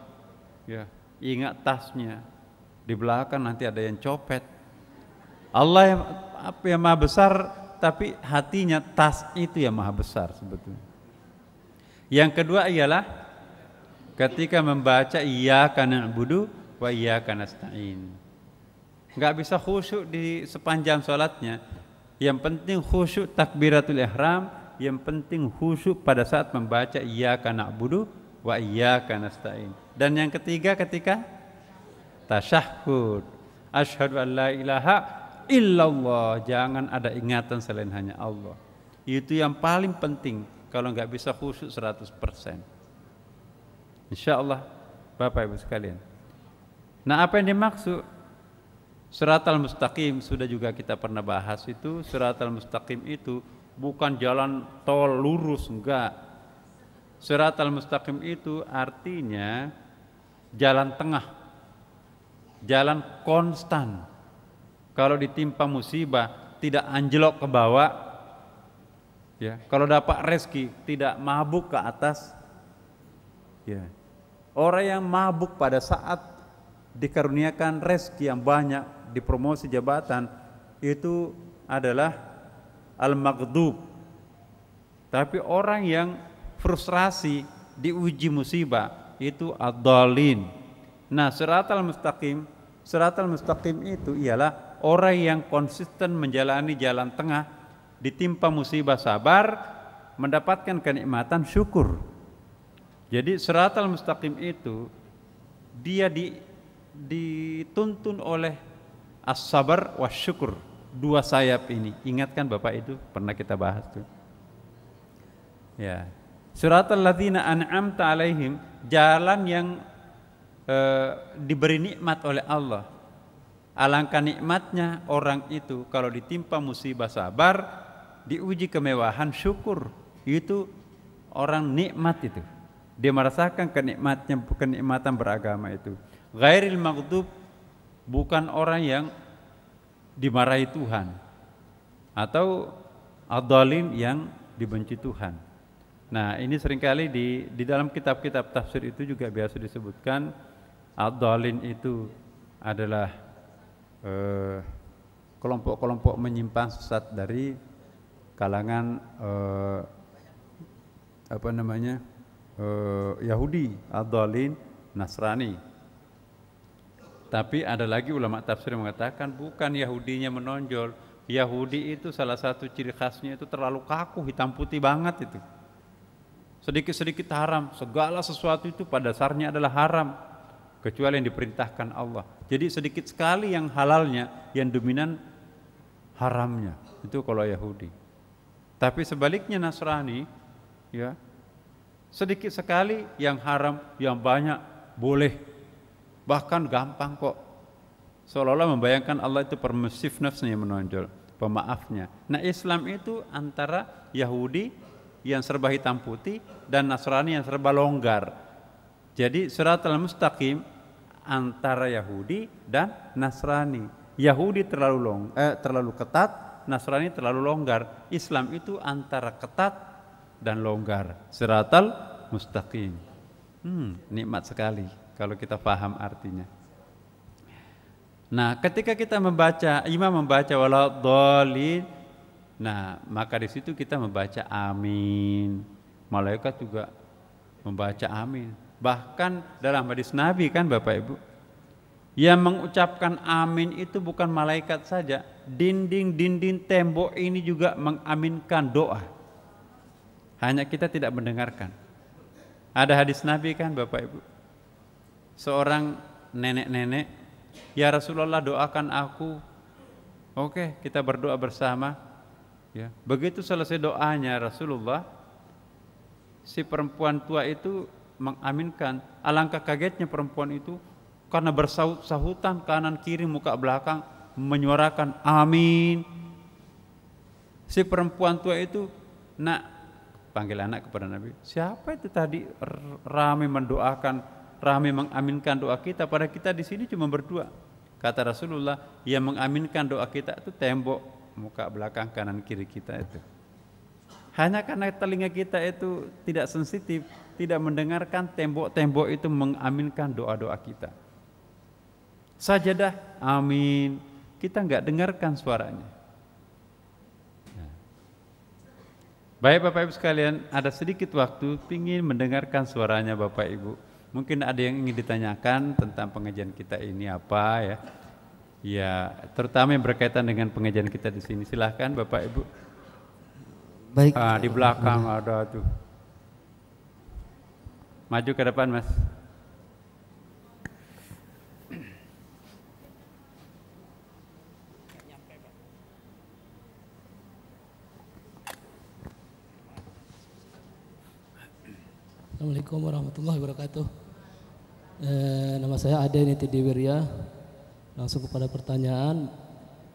ya, ingat tasnya. Di belakang nanti ada yang copet. Allah yang Maha Besar, tapi hatinya tas itu yang Maha Besar sebetulnya. Yang kedua ialah ketika membaca iyyaka na'budu wa iyyaka nasta'in. Enggak bisa khusyuk di sepanjang salatnya. Yang penting khusyuk takbiratul ihram, yang penting khusyuk pada saat membaca iyyaka na'budu wa iyyaka nasta'in. Dan yang ketiga ketika tasyahhud, asyhadu an la ilaha illallah, jangan ada ingatan selain hanya Allah. Itu yang paling penting kalau nggak bisa khusyuk 100%. Insyaallah Bapak Ibu sekalian. Nah, apa yang dimaksud Siratal mustaqim sudah juga kita pernah bahas itu. Siratal mustaqim itu bukan jalan tol lurus, enggak. Shiratal mustaqim itu artinya jalan tengah, jalan konstan. Kalau ditimpa musibah tidak anjlok ke bawah, ya. Kalau dapat rezeki tidak mabuk ke atas, ya. Orang yang mabuk pada saat dikaruniakan rezeki yang banyak, dipromosi jabatan, itu adalah al-maghdub. Tapi orang yang frustrasi diuji musibah itu ad-dhalin. Nah, siratal mustaqim itu ialah orang yang konsisten menjalani jalan tengah, ditimpa musibah sabar, mendapatkan kenikmatan syukur. Jadi siratal mustaqim itu dia dituntun oleh as-sabar wa syukur, dua sayap ini. Ingatkan Bapak, itu pernah kita bahas tuh. Ya. Siratal ladzina an'amta alaihim, jalan yang diberi nikmat oleh Allah. Alangkah nikmatnya orang itu kalau ditimpa musibah sabar, diuji kemewahan syukur. Itu orang nikmat itu. Dia merasakan kenikmatan beragama itu. Ghairil maghdub, bukan orang yang dimarahi Tuhan, atau ad-dhalin yang dibenci Tuhan. Nah, ini seringkali di dalam kitab-kitab tafsir itu juga biasa disebutkan ad-dhalin itu adalah kelompok-kelompok menyimpang sesat dari kalangan Yahudi, ad-dhalin, Nasrani. Tapi ada lagi ulama tafsir yang mengatakan bukan Yahudinya menonjol. Yahudi itu salah satu ciri khasnya itu terlalu kaku, hitam putih banget itu. Sedikit-sedikit haram, segala sesuatu itu pada dasarnya adalah haram kecuali yang diperintahkan Allah. Jadi sedikit sekali yang halalnya, yang dominan haramnya. Itu kalau Yahudi. Tapi sebaliknya Nasrani, ya, sedikit sekali yang haram, yang banyak boleh, bahkan gampang kok. Seolah-olah membayangkan Allah itu permisif nafsnya yang menonjol, pemaafnya. Nah, Islam itu antara Yahudi yang serba hitam putih dan Nasrani yang serba longgar. Jadi siratal mustaqim antara Yahudi dan Nasrani. Yahudi terlalu ketat, Nasrani terlalu longgar. Islam itu antara ketat dan longgar. Siratal mustaqim. Nikmat sekali kalau kita paham artinya. Nah, ketika kita imam membaca waladhdallin, nah maka di situ kita membaca amin. Malaikat juga membaca amin. Bahkan dalam hadis Nabi kan Bapak Ibu, yang mengucapkan amin itu bukan malaikat saja, dinding tembok ini juga mengaminkan doa. Hanya kita tidak mendengarkan. Ada hadis Nabi kan Bapak Ibu, seorang nenek-nenek, ya Rasulullah doakan aku. Oke, kita berdoa bersama. Ya, begitu selesai doanya Rasulullah, si perempuan tua itu mengaminkan. Alangkah kagetnya perempuan itu karena bersahut-sahutan kanan kiri muka belakang menyuarakan amin. Si perempuan tua itu panggil anak kepada Nabi, siapa itu tadi ramai mendoakan, ramai mengaminkan doa kita, pada kita di sini cuma berdua. Kata Rasulullah, yang mengaminkan doa kita itu tembok muka belakang kanan kiri kita itu. Hanya karena telinga kita itu tidak sensitif, tidak mendengarkan tembok-tembok itu mengaminkan doa-doa kita. Sajadah amin, kita enggak dengarkan suaranya. Baik Bapak Ibu sekalian, ada sedikit waktu ingin mendengarkan suaranya Bapak Ibu. Mungkin ada yang ingin ditanyakan tentang pengajian kita ini apa ya? Ya, terutama yang berkaitan dengan pengajian kita di sini. Silahkan Bapak Ibu. Baik. Di belakang ada tuh. Maju ke depan Mas. Assalamualaikum warahmatullahi wabarakatuh. Nama saya Ade Niti Diwirya. Langsung kepada pertanyaan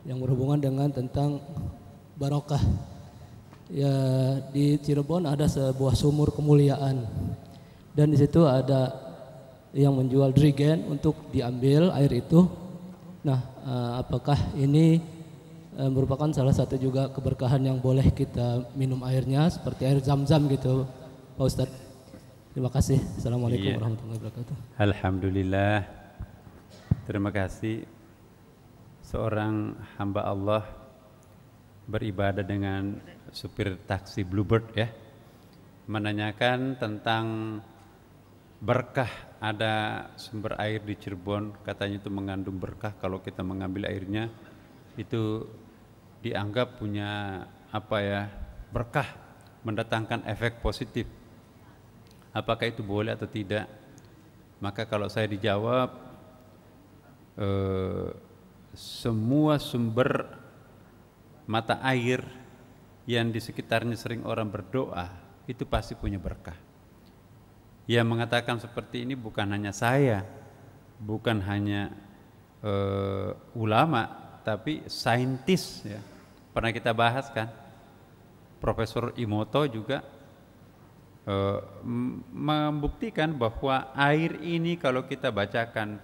yang berhubungan dengan tentang barokah. Ya, di Cirebon ada sebuah sumur kemuliaan dan di situ ada yang menjual drigen untuk diambil air itu. Nah, apakah ini merupakan salah satu juga keberkahan yang boleh kita minum airnya seperti air zam-zam gitu, Pak Ustadz? Terima kasih. Assalamualaikum warahmatullahi wabarakatuh. Alhamdulillah. Terima kasih. Seorang hamba Allah beribadah dengan supir taksi Bluebird ya, menanyakan tentang berkah ada sumber air di Cirebon, katanya itu mengandung berkah, kalau kita mengambil airnya itu dianggap punya apa ya, berkah, mendatangkan efek positif. Apakah itu boleh atau tidak? Maka kalau saya dijawab, semua sumber mata air yang di sekitarnya sering orang berdoa itu pasti punya berkah. Yang mengatakan seperti ini bukan hanya saya, bukan hanya ulama, tapi saintis ya. Pernah kita bahas kan, Profesor Imoto juga membuktikan bahwa air ini kalau kita bacakan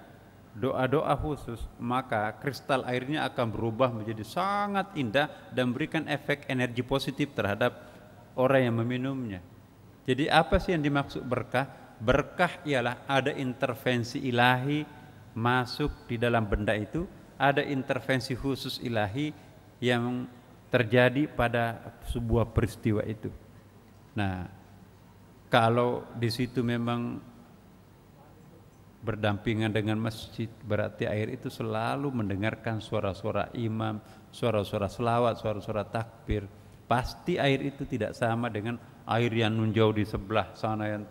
doa-doa khusus, maka kristal airnya akan berubah menjadi sangat indah dan memberikan efek energi positif terhadap orang yang meminumnya. Jadi apa sih yang dimaksud berkah? Berkah ialah ada intervensi ilahi masuk di dalam benda itu, ada intervensi khusus ilahi yang terjadi pada sebuah peristiwa itu. Nah, kalau di situ memang berdampingan dengan masjid, berarti air itu selalu mendengarkan suara-suara imam, suara-suara selawat, suara-suara takbir. Pasti air itu tidak sama dengan air yang nunjau di sebelah sana yang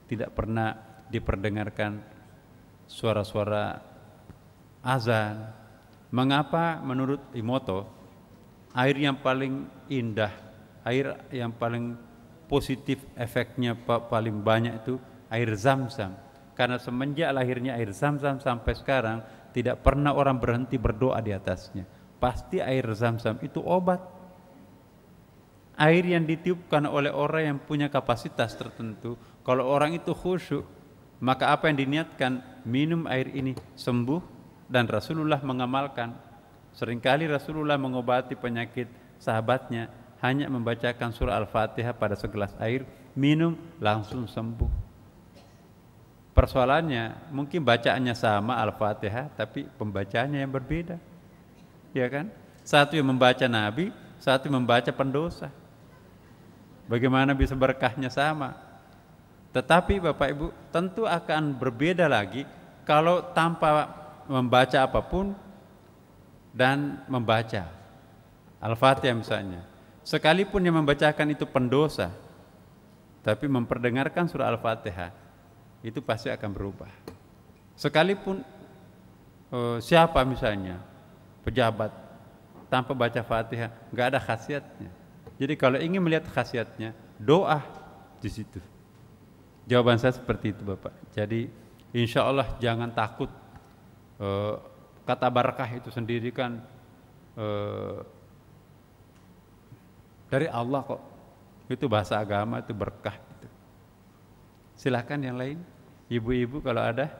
tidak pernah diperdengarkan suara-suara azan. Mengapa menurut Imoto air yang paling indah, air yang paling positif efeknya paling banyak itu air Zam-Zam? Karena semenjak lahirnya air Zam-Zam sampai sekarang tidak pernah orang berhenti berdoa di atasnya. Pasti air Zam-Zam itu obat. Air yang ditiupkan oleh orang yang punya kapasitas tertentu. Kalau orang itu khusyuk, maka apa yang diniatkan, minum air ini sembuh. Dan Rasulullah mengamalkan. Seringkali Rasulullah mengobati penyakit sahabatnya hanya membacakan surah Al-Fatihah pada segelas air, minum langsung sembuh. Persoalannya mungkin bacaannya sama Al-Fatihah, tapi pembacaannya yang berbeda, ya kan? Satu yang membaca Nabi, satu yang membaca pendosa. Bagaimana bisa berkahnya sama? Tetapi Bapak Ibu tentu akan berbeda lagi kalau tanpa membaca apapun dan membaca Al-Fatihah misalnya. Sekalipun yang membacakan itu pendosa, tapi memperdengarkan surah Al-Fatihah, itu pasti akan berubah. Sekalipun siapa misalnya pejabat tanpa baca Fatihah, nggak ada khasiatnya. Jadi kalau ingin melihat khasiatnya, doa di situ. Jawaban saya seperti itu Bapak. Jadi insya Allah jangan takut. Kata barakah itu sendiri kan dari Allah kok. Itu bahasa agama, itu berkah. Silakan yang lain, ibu-ibu kalau ada.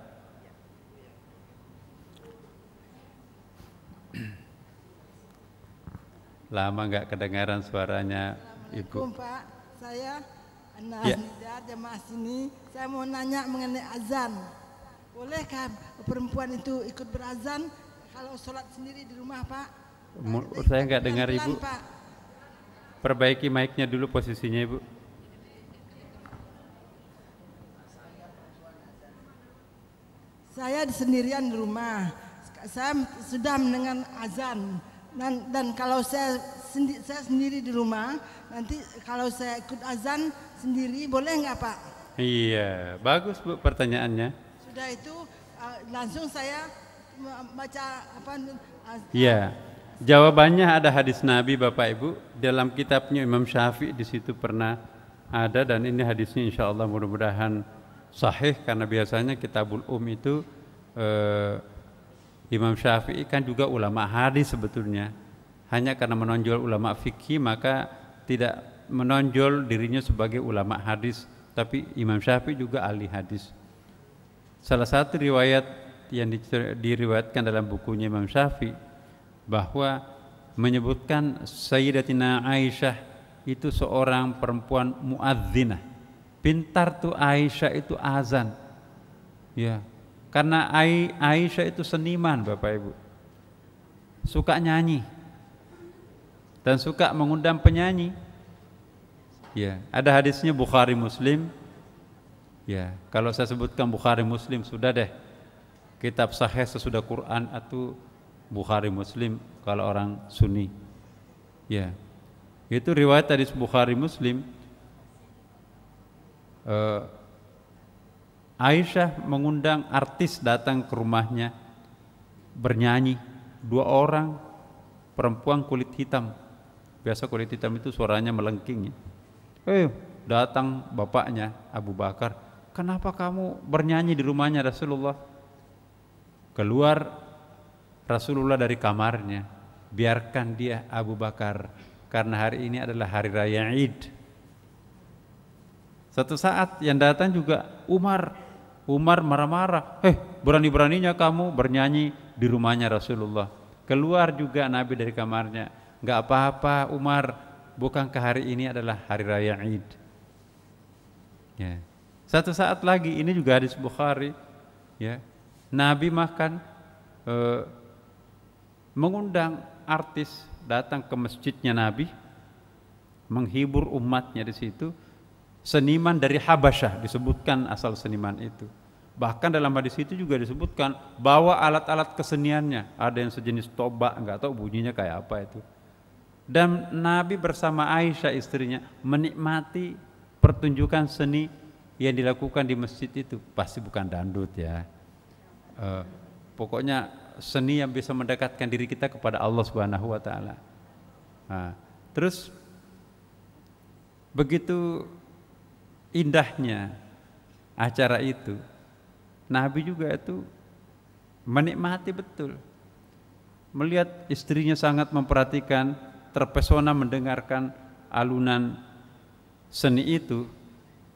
Lama nggak kedengaran suaranya ibu. Assalamualaikum Pak, saya Anas Nidar jamaah sini. Saya mau nanya mengenai azan. Bolehkah perempuan itu ikut berazan kalau sholat sendiri di rumah Pak? Saya nggak dengar ibu. Pak. Perbaiki mic-nya dulu posisinya ibu. Saya sendirian di rumah, saya sudah mendengar azan dan kalau saya sendiri di rumah, nanti kalau saya ikut azan sendiri boleh nggak Pak? Iya, bagus Bu pertanyaannya. Sudah itu langsung saya baca apa? Iya, jawabannya ada hadis Nabi Bapak Ibu dalam kitabnya Imam Syafi'i, di situ pernah ada, dan ini hadisnya insya Allah mudah-mudahan sahih, karena biasanya Kitabul itu Imam Syafi'i kan juga ulama hadis sebetulnya. Hanya karena menonjol ulama fikih maka tidak menonjol dirinya sebagai ulama hadis, tapi Imam Syafi'i juga ahli hadis. Salah satu riwayat yang diriwayatkan dalam bukunya Imam Syafi'i bahwa menyebutkan Sayyidatina Aisyah itu seorang perempuan muadzinah. Pintar tuh Aisyah itu azan. Ya. Karena Aisyah itu seniman, Bapak Ibu. Suka nyanyi dan suka mengundang penyanyi. Ya, ada hadisnya Bukhari Muslim. Ya, kalau saya sebutkan Bukhari Muslim sudah deh. Kitab sahih sesudah Quran atau Bukhari Muslim kalau orang Sunni. Ya. Itu riwayat hadis Bukhari Muslim. Aisyah mengundang artis datang ke rumahnya bernyanyi. 2 orang perempuan kulit hitam. Biasa kulit hitam itu suaranya melengking. Datang bapaknya Abu Bakar, kenapa kamu bernyanyi di rumahnya Rasulullah? Keluar Rasulullah dari kamarnya, biarkan dia Abu Bakar, karena hari ini adalah hari raya Id. Satu saat yang datang juga Umar marah-marah, berani-beraninya kamu bernyanyi di rumahnya Rasulullah. Keluar juga Nabi dari kamarnya, enggak apa-apa Umar, bukankah hari ini adalah hari raya Id? Ya. Satu saat lagi, ini juga hadis Bukhari, ya, Nabi makan mengundang artis datang ke masjidnya Nabi, menghibur umatnya di situ. Seniman dari Habasyah disebutkan asal seniman itu. Bahkan dalam hadis itu juga disebutkan bawa alat-alat keseniannya. Ada yang sejenis toba, enggak tahu bunyinya kayak apa itu. Dan Nabi bersama Aisyah istrinya menikmati pertunjukan seni yang dilakukan di masjid itu. Pasti bukan dangdut ya. Pokoknya seni yang bisa mendekatkan diri kita kepada Allah Subhanahu wa taala. Terus begitu indahnya acara itu, Nabi juga itu menikmati betul. Melihat istrinya sangat memperhatikan, terpesona mendengarkan alunan seni itu,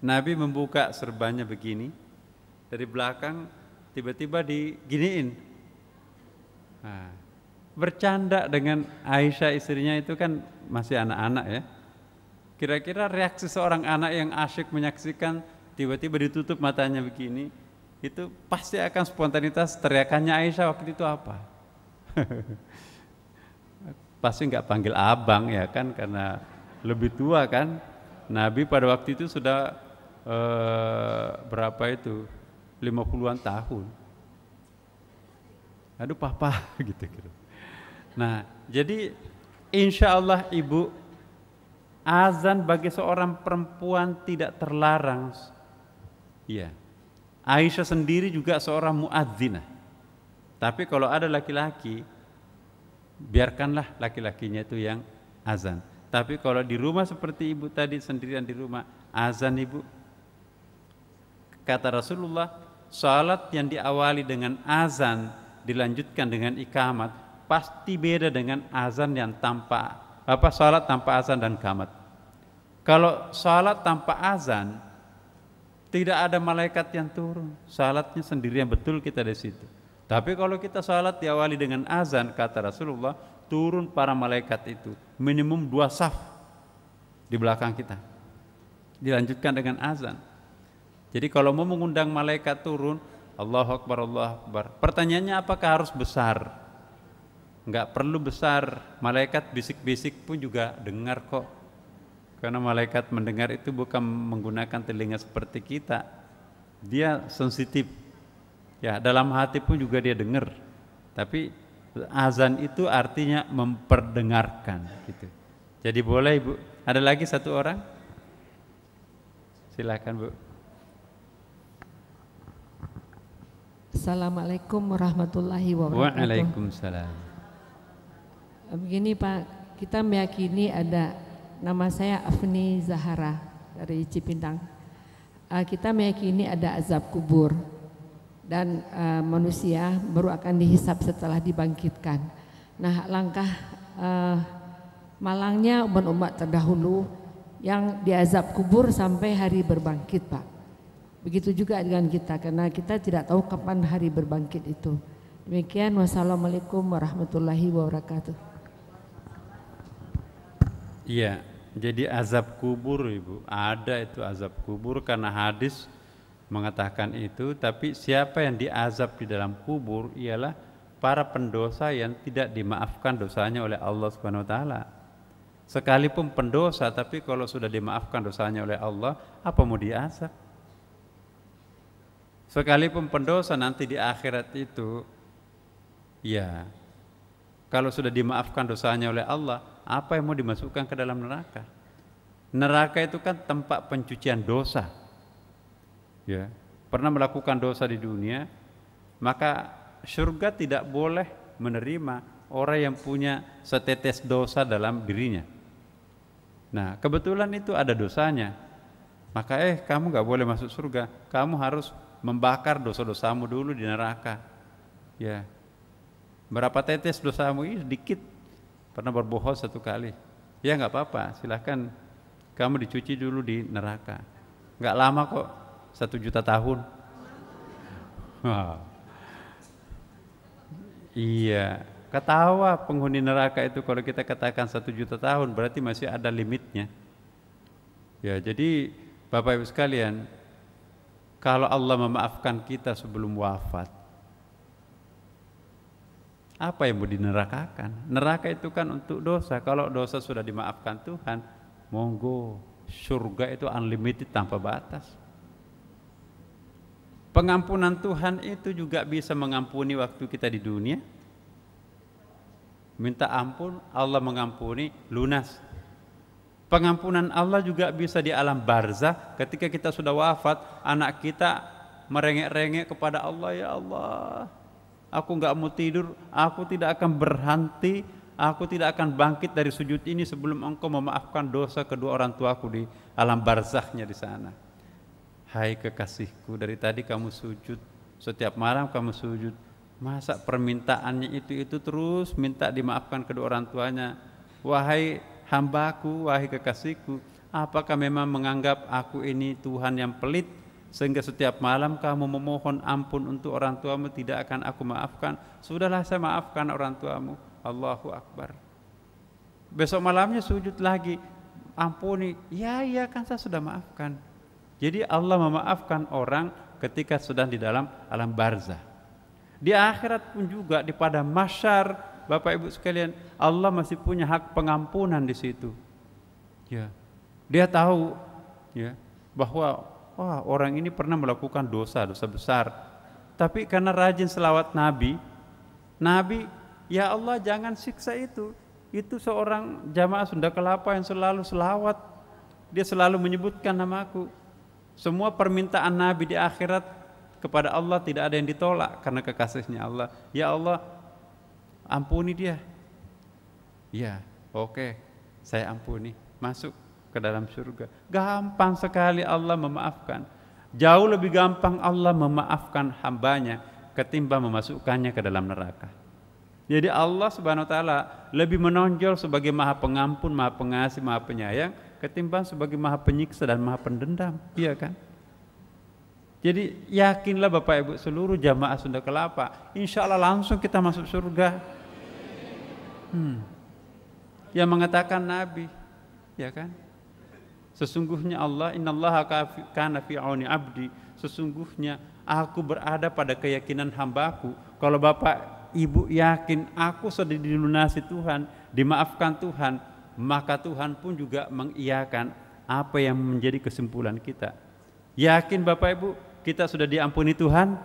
Nabi membuka serbannya begini, dari belakang tiba-tiba diginiin. Bercanda dengan Aisyah istrinya itu kan masih anak-anak ya. Kira-kira reaksi seorang anak yang asyik menyaksikan tiba-tiba ditutup matanya begini, itu pasti akan spontanitas teriakannya Aisyah waktu itu apa? Pasti enggak panggil abang ya kan, karena lebih tua kan. Nabi pada waktu itu sudah berapa itu? 50-an tahun. Aduh papa gitu. Nah, jadi insya Allah ibu, azan bagi seorang perempuan tidak terlarang. Iya. Aisyah sendiri juga seorang muadzinah. Tapi kalau ada laki-laki, biarkanlah laki-lakinya itu yang azan. Tapi kalau di rumah seperti ibu tadi sendirian di rumah, azan ibu. Kata Rasulullah, salat yang diawali dengan azan dilanjutkan dengan iqamat pasti beda dengan azan yang tanpa salat tanpa azan dan qamat. Kalau salat tanpa azan tidak ada malaikat yang turun, salatnya sendirian betul kita di situ. Tapi kalau kita salat diawali dengan azan, kata Rasulullah, turun para malaikat itu minimum 2 saf di belakang kita. Dilanjutkan dengan azan. Jadi kalau mau mengundang malaikat turun, Allahu Akbar, Allahu Akbar. Pertanyaannya apakah harus besar? Enggak perlu besar, malaikat bisik-bisik pun juga dengar kok. Karena malaikat mendengar itu bukan menggunakan telinga seperti kita. Dia sensitif. Ya, dalam hati pun juga dia dengar. Tapi azan itu artinya memperdengarkan gitu. Jadi boleh Ibu. Ada lagi 1 orang? Silakan Bu. Assalamualaikum warahmatullahi wabarakatuh. Waalaikumsalam. Begini Pak, kita meyakini ada, nama saya Afni Zahara dari Cipinang. Kita meyakini ada azab kubur dan manusia baru akan dihisab setelah dibangkitkan. Nah, langkah malangnya umat-umat terdahulu yang diazab kubur sampai hari berbangkit, Pak. Begitu juga dengan kita, karena kita tidak tahu kapan hari berbangkit itu. Demikian, wassalamualaikum warahmatullahi wabarakatuh. Iya, jadi azab kubur Ibu, ada itu azab kubur karena hadis mengatakan itu, tapi siapa yang diazab di dalam kubur ialah para pendosa yang tidak dimaafkan dosanya oleh Allah Subhanahu wa taala. Sekalipun pendosa, tapi kalau sudah dimaafkan dosanya oleh Allah, apa mau diazab? Sekalipun pendosa nanti di akhirat itu, ya, kalau sudah dimaafkan dosanya oleh Allah, apa yang mau dimasukkan ke dalam neraka? Neraka itu kan tempat pencucian dosa. Ya, pernah melakukan dosa di dunia, maka surga tidak boleh menerima orang yang punya setetes dosa dalam dirinya. Nah, kebetulan itu ada dosanya, maka kamu gak boleh masuk surga, kamu harus membakar dosa-dosamu dulu di neraka. Ya, berapa tetes dosamu? Ini sedikit. Pernah berbohong 1 kali, ya nggak apa-apa, silahkan kamu dicuci dulu di neraka. Nggak lama kok, 1 juta tahun. Iya, ketawa penghuni neraka itu kalau kita katakan 1 juta tahun, berarti masih ada limitnya. Ya, jadi Bapak Ibu sekalian, kalau Allah memaafkan kita sebelum wafat, apa yang mau dinerakakan? Neraka itu kan untuk dosa. Kalau dosa sudah dimaafkan Tuhan, monggo, surga itu unlimited, tanpa batas. Pengampunan Tuhan itu juga bisa mengampuni waktu kita di dunia. Minta ampun, Allah mengampuni, lunas. Pengampunan Allah juga bisa di alam barzah, ketika kita sudah wafat, anak kita merengek-rengek kepada Allah, ya Allah, aku enggak mau tidur, aku tidak akan berhenti, aku tidak akan bangkit dari sujud ini sebelum engkau memaafkan dosa kedua orang tuaku di alam barzahnya di sana. Hai kekasihku, dari tadi kamu sujud, setiap malam kamu sujud, masa permintaannya itu terus minta dimaafkan kedua orang tuanya? Wahai hambaku, wahai kekasihku, apakah memang menganggap aku ini Tuhan yang pelit, sehingga setiap malam kamu memohon ampun untuk orang tuamu, tidak akan aku maafkan? Sudahlah, saya maafkan orang tuamu. Allahu Akbar. Besok malamnya sujud lagi, ampuni. Ya kan saya sudah maafkan. Jadi Allah memaafkan orang ketika sudah di dalam alam barzah. Di akhirat pun juga, di padang mahsyar, Bapak Ibu sekalian, Allah masih punya hak pengampunan di situ. Ya, Dia tahu, ya, bahwa orang ini pernah melakukan dosa besar, tapi karena rajin selawat Nabi, ya Allah jangan siksa itu. Itu seorang jamaah Sunda Kelapa yang selalu selawat, dia selalu menyebutkan namaku. Semua permintaan Nabi di akhirat kepada Allah tidak ada yang ditolak karena kekasihnya Allah. Ya Allah, ampuni dia. Ya, oke, saya ampuni, masuk ke dalam surga. Gampang sekali Allah memaafkan. Jauh lebih gampang Allah memaafkan hambanya ketimbang memasukkannya ke dalam neraka. Jadi Allah Subhanahu wa taala lebih menonjol sebagai Maha Pengampun, Maha Pengasih, Maha Penyayang ketimbang sebagai Maha Penyiksa dan Maha Pendendam, iya kan? Jadi yakinlah Bapak Ibu seluruh jamaah Sunda Kelapa, insya Allah langsung kita masuk surga. Yang mengatakan Nabi, ya kan? Sesungguhnya Allah, innallaha kana fi auni abdi, sesungguhnya aku berada pada keyakinan hambaku. Kalau Bapak Ibu yakin aku sudah dilunasi Tuhan, dimaafkan Tuhan, maka Tuhan pun juga mengiyakan apa yang menjadi kesimpulan kita. Yakin Bapak Ibu kita sudah diampuni Tuhan?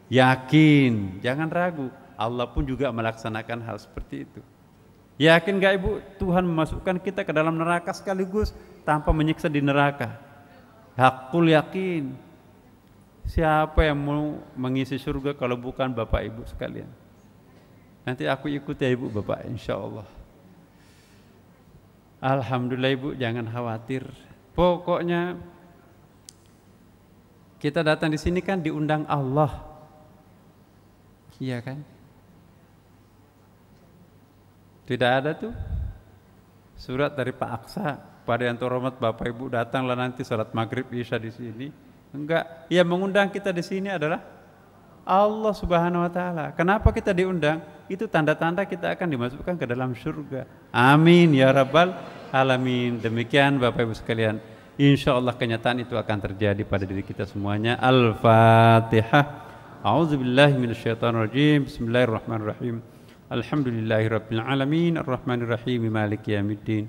Yakin, jangan ragu. Allah pun juga melaksanakan hal seperti itu. Yakin gak Ibu Tuhan memasukkan kita ke dalam neraka sekaligus tanpa menyiksa di neraka? Hakul yakin. Siapa yang mau mengisi surga kalau bukan Bapak Ibu sekalian? Nanti aku ikut ya Ibu Bapak, insya Allah. Alhamdulillah Ibu, jangan khawatir. Pokoknya kita datang di sini kan diundang Allah, iya kan? Tidak ada tuh surat dari Pak Aksa pada yang terhormat Bapak Ibu datanglah nanti salat maghrib isya di sini. Enggak, yang mengundang kita di sini adalah Allah Subhanahu wa taala. Kenapa kita diundang? Itu tanda-tanda kita akan dimasukkan ke dalam surga. Amin ya rabbal alamin. Demikian Bapak Ibu sekalian. Insyaallah kenyataan itu akan terjadi pada diri kita semuanya. Al-Fatihah. A'udzubillahi minasyaitonirrajim. Bismillahirrahmanirrahim. Alhamdulillahirabbil alamin arrahmanir rahim maliki yaumiddin.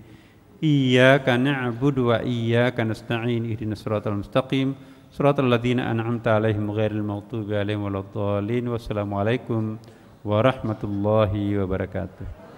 Iyyaka na'budu wa iyyaka nasta'in ihdinas siratal mustaqim siratal ladzina an'amta 'alaihim ghairil maghdubi 'alaihim waladdallin. Wassalamualaikum warahmatullahi wabarakatuh.